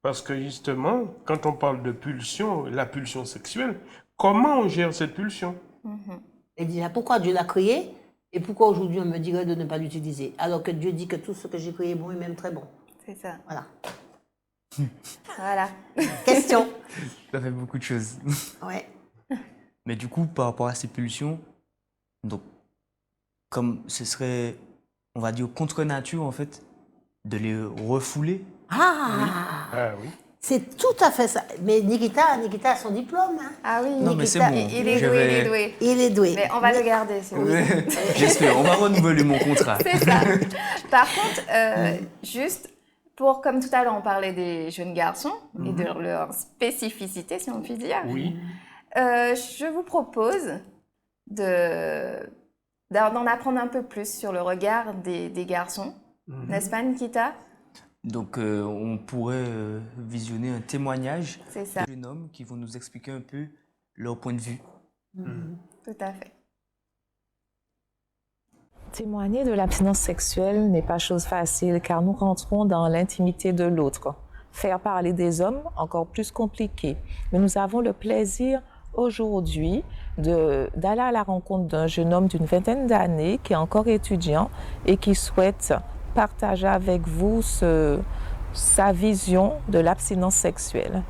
D: Parce que justement, quand on parle de pulsion, la pulsion sexuelle, comment on gère cette pulsion?
C: Et déjà, pourquoi Dieu l'a créé et pourquoi aujourd'hui on me dirait de ne pas l'utiliser? Alors que Dieu dit que tout ce que j'ai créé est bon et même très bon.
F: C'est ça.
C: Voilà.
F: Voilà.
C: Question.
E: Ça fait beaucoup de choses.
C: Ouais.
E: Mais du coup, par rapport à ces pulsions, donc, comme ce serait, on va dire, contre nature, en fait, de les refouler.
D: Ah oui.
C: C'est tout à fait ça. Mais Nikita a son diplôme. Hein.
F: Ah oui,
E: non, mais c'est bon.
F: Il est doué.
C: Il est doué.
F: Mais on va le garder, si vous voulez.
E: J'espère, on va renouveler mon contrat.
F: C'est ça. Par contre, juste pour, comme tout à l'heure, on parlait des jeunes garçons et de leur spécificité, si on peut dire.
D: Oui.
F: Je vous propose d'en apprendre un peu plus sur le regard des garçons, n'est-ce pas, Nikita?
E: Donc, on pourrait visionner un témoignage
F: C'est ça,
E: de jeunes hommes qui vont nous expliquer un peu leur point de vue.
F: tout à fait.
G: Témoigner de l'abstinence sexuelle n'est pas chose facile car nous rentrons dans l'intimité de l'autre. Faire parler des hommes, encore plus compliqué. Mais nous avons le plaisir aujourd'hui d'aller à la rencontre d'un jeune homme d'une vingtaine d'années qui est encore étudiant et qui souhaite partager avec vous sa vision de l'abstinence sexuelle.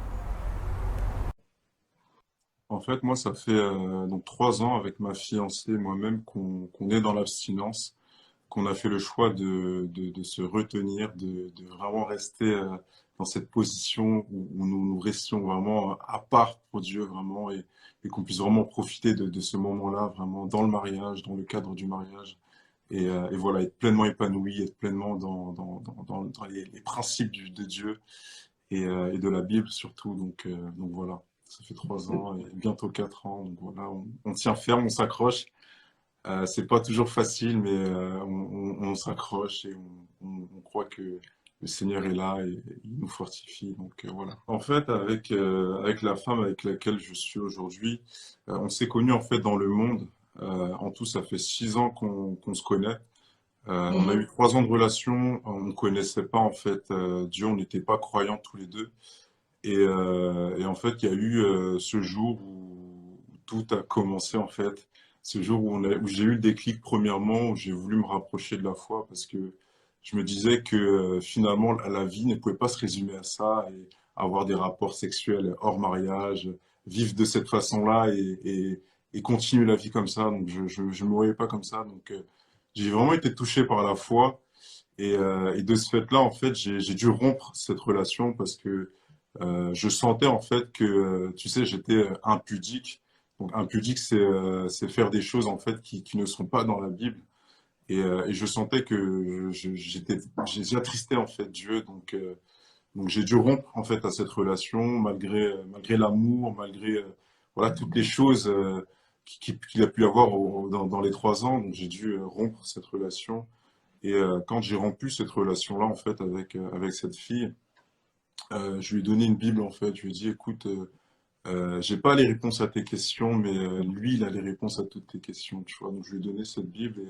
H: En fait, moi, ça fait donc 3 ans avec ma fiancée et moi-même qu'on est dans l'abstinence, qu'on a fait le choix de se retenir, de vraiment rester dans cette position où nous restions vraiment à part pour Dieu, vraiment, et qu'on puisse vraiment profiter de ce moment-là, vraiment, dans le mariage, dans le cadre du mariage, et voilà, être pleinement épanoui, être pleinement dans les principes de Dieu et de la Bible surtout. Donc voilà, ça fait 3 ans et bientôt 4 ans. Donc voilà, on tient ferme, on s'accroche. C'est pas toujours facile, mais on s'accroche et on croit que le Seigneur est là et il nous fortifie. Donc voilà. En fait, avec la femme avec laquelle je suis aujourd'hui, on s'est connus en fait dans le monde. En tout, ça fait 6 ans qu'on se connaît. On a eu 3 ans de relation. On ne connaissait pas en fait Dieu. On n'était pas croyants tous les deux. Et en fait, il y a eu ce jour où tout a commencé en fait. Ce jour où j'ai eu le déclic premièrement, où j'ai voulu me rapprocher de la foi parce que je me disais que finalement la vie ne pouvait pas se résumer à ça et avoir des rapports sexuels hors mariage, vivre de cette façon-là et continuer la vie comme ça. Donc je me voyais pas comme ça. Donc j'ai vraiment été touché par la foi et de ce fait-là, en fait, j'ai dû rompre cette relation parce que je sentais en fait que, tu sais, j'étais impudique. Donc impudique, c'est faire des choses en fait qui ne sont pas dans la Bible. Et je sentais que j'ai attristé en fait Dieu. Donc j'ai dû rompre en fait à cette relation malgré l'amour, malgré voilà toutes les choses qu'il a pu y avoir dans les 3 ans. Donc j'ai dû rompre cette relation. Et quand j'ai rompu cette relation-là en fait avec cette fille, je lui ai donné une Bible en fait. Je lui ai dit, écoute, j'ai pas les réponses à tes questions, mais lui, il a les réponses à toutes tes questions, tu vois. Donc je lui ai donné cette Bible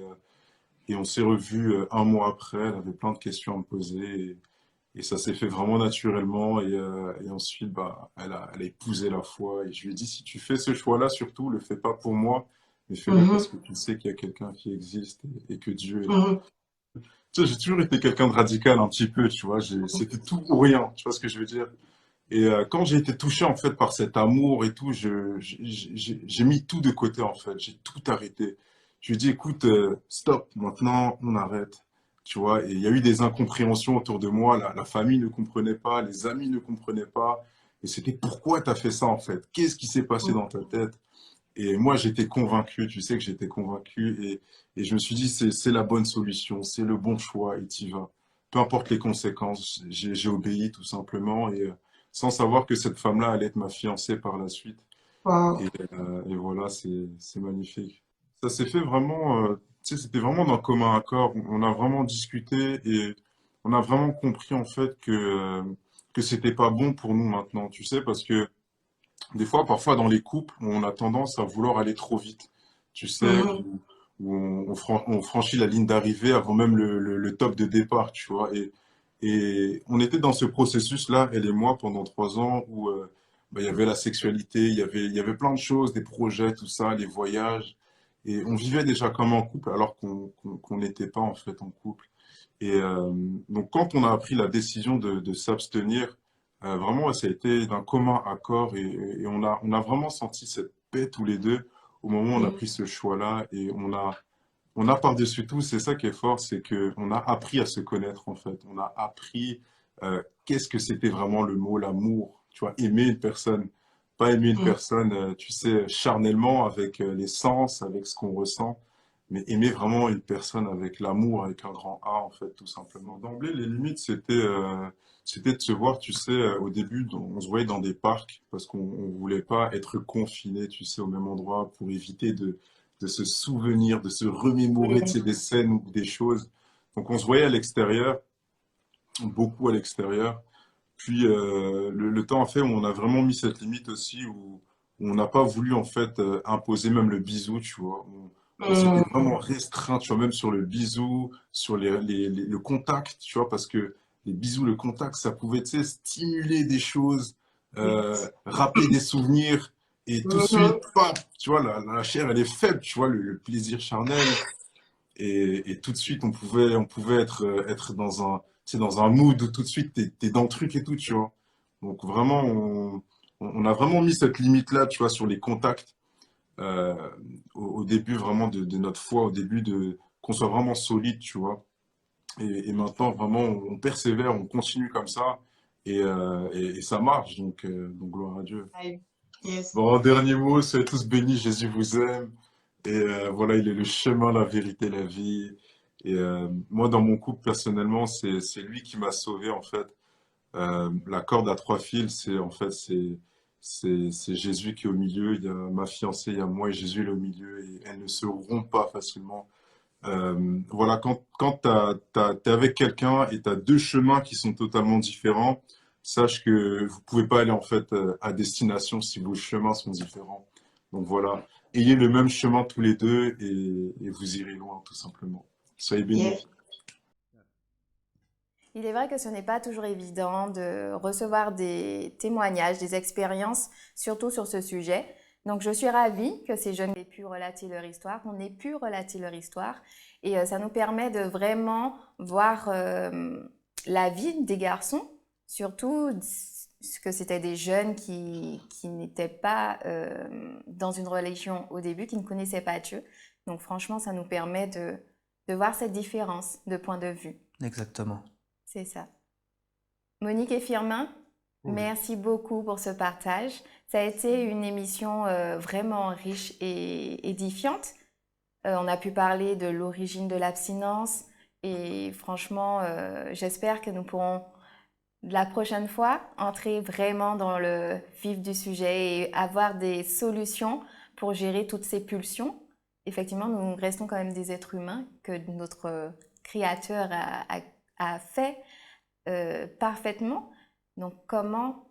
H: et on s'est revus 1 mois après. Elle avait plein de questions à me poser et ça s'est fait vraiment naturellement. Et ensuite, bah, elle a épousé la foi. Et je lui ai dit, si tu fais ce choix-là, surtout, le fais pas pour moi, mais fais-le parce que tu sais qu'il y a quelqu'un qui existe et que Dieu est là. Tu sais, j'ai toujours été quelqu'un de radical un petit peu, tu vois. C'était tout ou rien, tu vois ce que je veux dire? Et quand j'ai été touché en fait par cet amour et tout, j'ai mis tout de côté en fait, j'ai tout arrêté. Je lui ai dit, écoute, stop, maintenant on arrête, tu vois. Et il y a eu des incompréhensions autour de moi, la famille ne comprenait pas, les amis ne comprenaient pas. Et c'était pourquoi tu as fait ça en fait? Qu'est-ce qui s'est passé dans ta tête? Et moi j'étais convaincu, tu sais que j'étais convaincu et je me suis dit, c'est la bonne solution, c'est le bon choix et t'y vas. Peu importe les conséquences, j'ai obéi tout simplement et sans savoir que cette femme-là allait être ma fiancée par la suite. Et voilà, c'est magnifique. Ça s'est fait vraiment, tu sais, c'était vraiment d'un commun accord. On a vraiment discuté et on a vraiment compris en fait que c'était pas bon pour nous maintenant, tu sais, parce que des fois, parfois dans les couples, on a tendance à vouloir aller trop vite, tu sais, où on franchit la ligne d'arrivée avant même le top de départ, tu vois. Et on était dans ce processus-là, elle et moi, pendant 3 ans, où bah, il y avait la sexualité, il y avait plein de choses, des projets, tout ça, les voyages. Et on vivait déjà comme un couple, alors qu'on n'était pas en fait en couple. Et donc, quand on a pris la décision de s'abstenir, vraiment, ça a été d'un commun accord et on a vraiment senti cette paix tous les deux au moment où on a pris ce choix-là. Et on a par-dessus tout, c'est ça qui est fort, c'est qu'on a appris à se connaître en fait. On a appris qu'est-ce que c'était vraiment le mot, l'amour. Tu vois, aimer une personne. Pas aimer une personne, tu sais, charnellement, avec les sens, avec ce qu'on ressent, mais aimer vraiment une personne avec l'amour, avec un grand A, en fait, tout simplement. D'emblée, les limites, c'était de se voir, tu sais, au début, on se voyait dans des parcs parce qu'on ne voulait pas être confiné, tu sais, au même endroit pour éviter de de se souvenir, de se remémorer des scènes ou des choses. Donc on se voyait à l'extérieur, beaucoup à l'extérieur. Puis le temps a fait où on a vraiment mis cette limite aussi où on n'a pas voulu en fait imposer même le bisou, tu vois. On s'était vraiment restreint, tu vois, même sur le bisou, sur le contact, tu vois, parce que les bisous, le contact, ça pouvait, tu sais, stimuler des choses, rappeler des souvenirs, et tout de suite, paf, tu vois, la chair, elle est faible, tu vois, le plaisir charnel, et tout de suite, on pouvait être dans un mood où tout de suite, t'es dans le truc et tout, tu vois. Donc vraiment, on a vraiment mis cette limite-là, tu vois, sur les contacts euh, au début vraiment de notre foi, au début qu'on soit vraiment solide, tu vois. Et maintenant, vraiment, on persévère, on continue comme ça, et ça marche, donc gloire à Dieu.
I: Yes.
H: Bon, dernier mot, soyez tous bénis, Jésus vous aime. Et voilà, il est le chemin, la vérité, la vie. Et moi, dans mon couple, personnellement, c'est lui qui m'a sauvé, en fait. La corde à trois fils, c'est Jésus qui est au milieu. Il y a ma fiancée, il y a moi et Jésus il est au milieu. Et elles ne se rompent pas facilement. Voilà, quand t'es avec quelqu'un et tu as deux chemins qui sont totalement différents, sache que vous pouvez pas aller en fait à destination si vos chemins sont différents. Donc voilà, ayez le même chemin tous les deux et vous irez loin tout simplement. Soyez bénis.
I: Yes.
F: Il est vrai que ce n'est pas toujours évident de recevoir des témoignages, des expériences, surtout sur ce sujet. Donc, je suis ravie que ces jeunes aient pu relater leur histoire, qu'on ait pu relater leur histoire. Et ça nous permet de vraiment voir la vie des garçons, surtout que c'était des jeunes qui n'étaient pas dans une religion au début, qui ne connaissaient pas Dieu. Donc, franchement, ça nous permet de voir cette différence de point de vue.
E: Exactement.
F: C'est ça. Monique et Firmin, merci beaucoup pour ce partage. Ça a été une émission vraiment riche et édifiante. On a pu parler de l'origine de l'abstinence et franchement, j'espère que nous pourrons la prochaine fois entrer vraiment dans le vif du sujet et avoir des solutions pour gérer toutes ces pulsions. Effectivement, nous restons quand même des êtres humains que notre Créateur a fait parfaitement. Donc, comment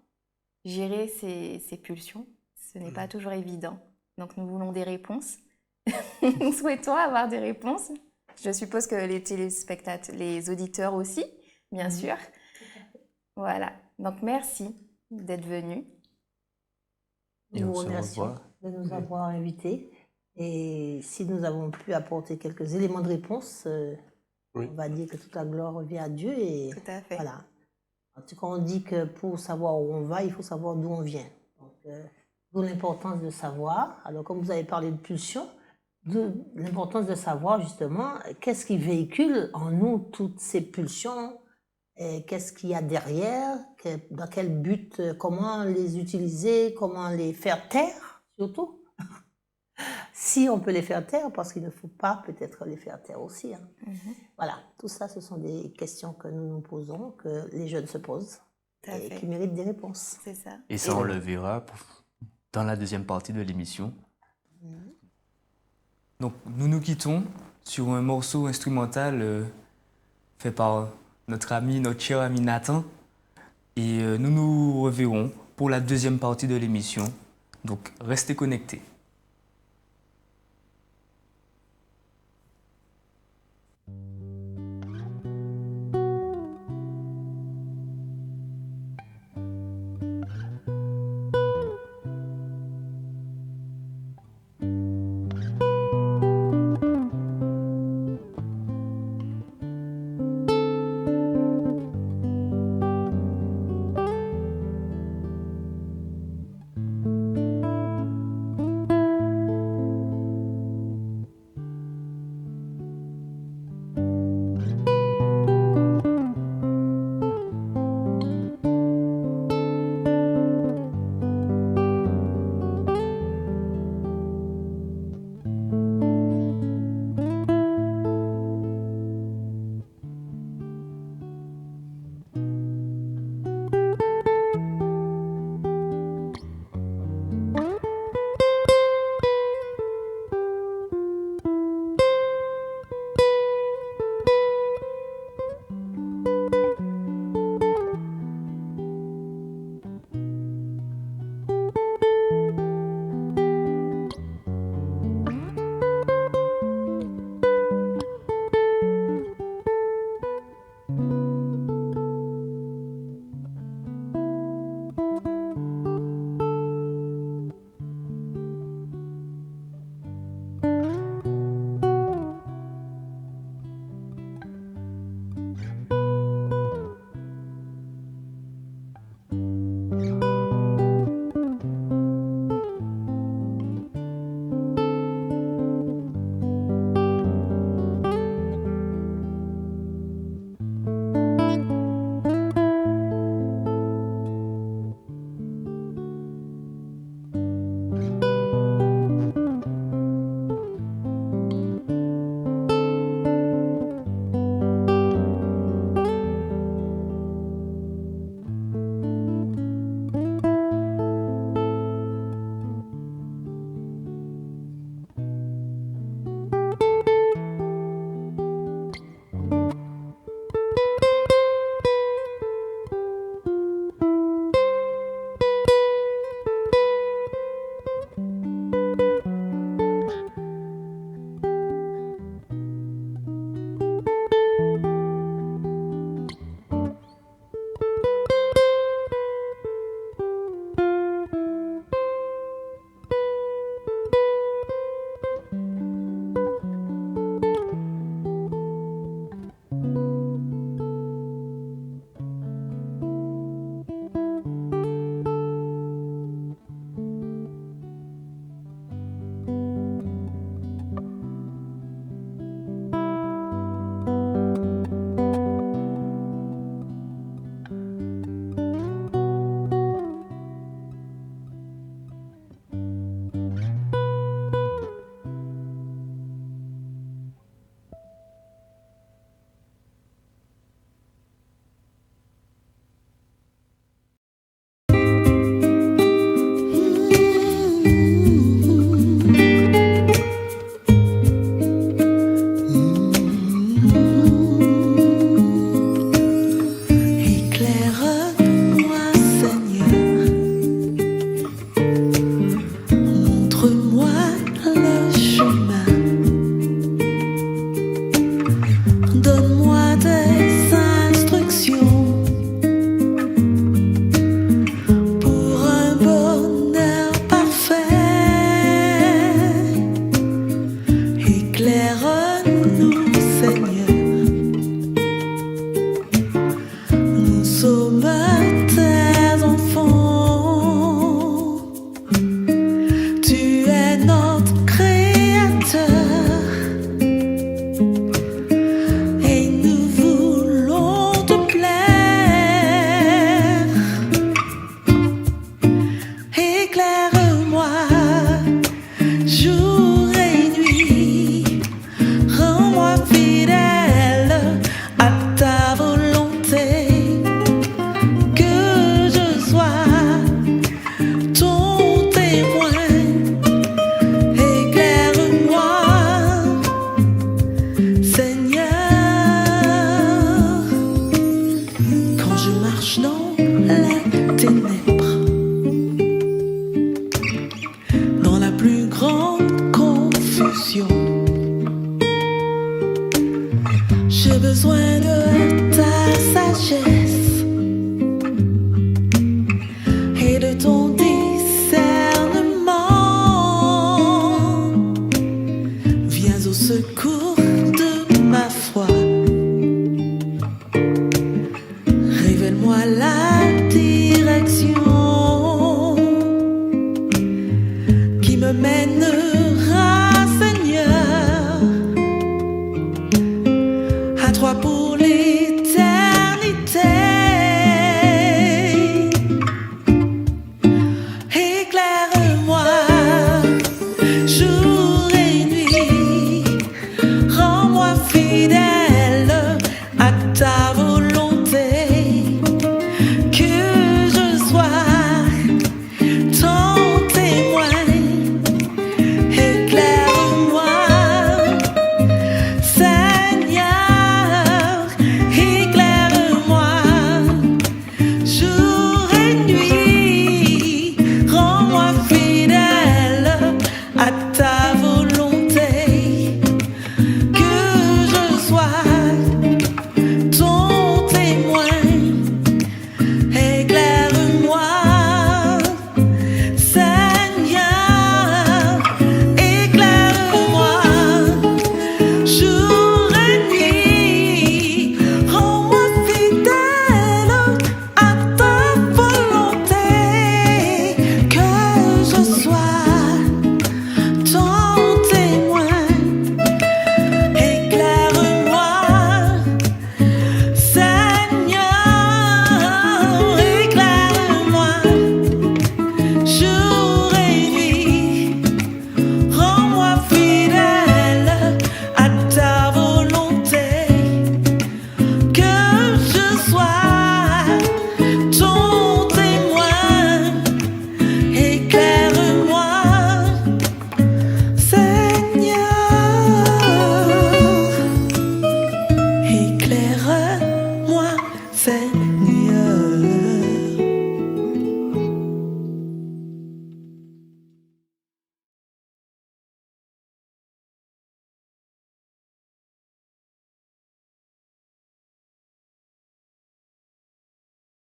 F: gérer ces pulsions? Ce n'est pas toujours évident. Donc, nous voulons des réponses. Nous souhaitons avoir des réponses. Je suppose que les téléspectateurs, les auditeurs aussi, bien sûr. Voilà. Donc, merci d'être venus.
E: Et
C: Nous
E: on se
C: remercions
E: revoit.
C: de nous avoir invités. Et si nous avons pu apporter quelques éléments de réponse,
D: Oui.
C: on va dire que toute la gloire revient à Dieu. Et
F: Tout à fait.
C: voilà. En tout cas, on dit que pour savoir où on va, il faut savoir d'où on vient. Donc, d'où l'importance de savoir. Alors, comme vous avez parlé de pulsion, l'importance de savoir justement qu'est-ce qui véhicule en nous toutes ces pulsions, et qu'est-ce qu'il y a derrière, dans quel but, comment les utiliser, comment les faire taire, surtout. Si on peut les faire taire, parce qu'il ne faut pas peut-être les faire taire aussi. Hein. Voilà, tout ça, ce sont des questions que nous nous posons, que les jeunes se posent,
F: Tout à
C: et
F: fait.
C: qui méritent des réponses.
F: C'est ça.
E: Et ça, on le verra dans la deuxième partie de l'émission. Donc, nous nous quittons sur un morceau instrumental fait par notre cher ami Nathan. Et nous nous reverrons pour la deuxième partie de l'émission. Donc, restez connectés.
B: besoin de ta sagesse et de ton discernement. Viens au secours de ma foi. Révèle-moi la direction qui me mène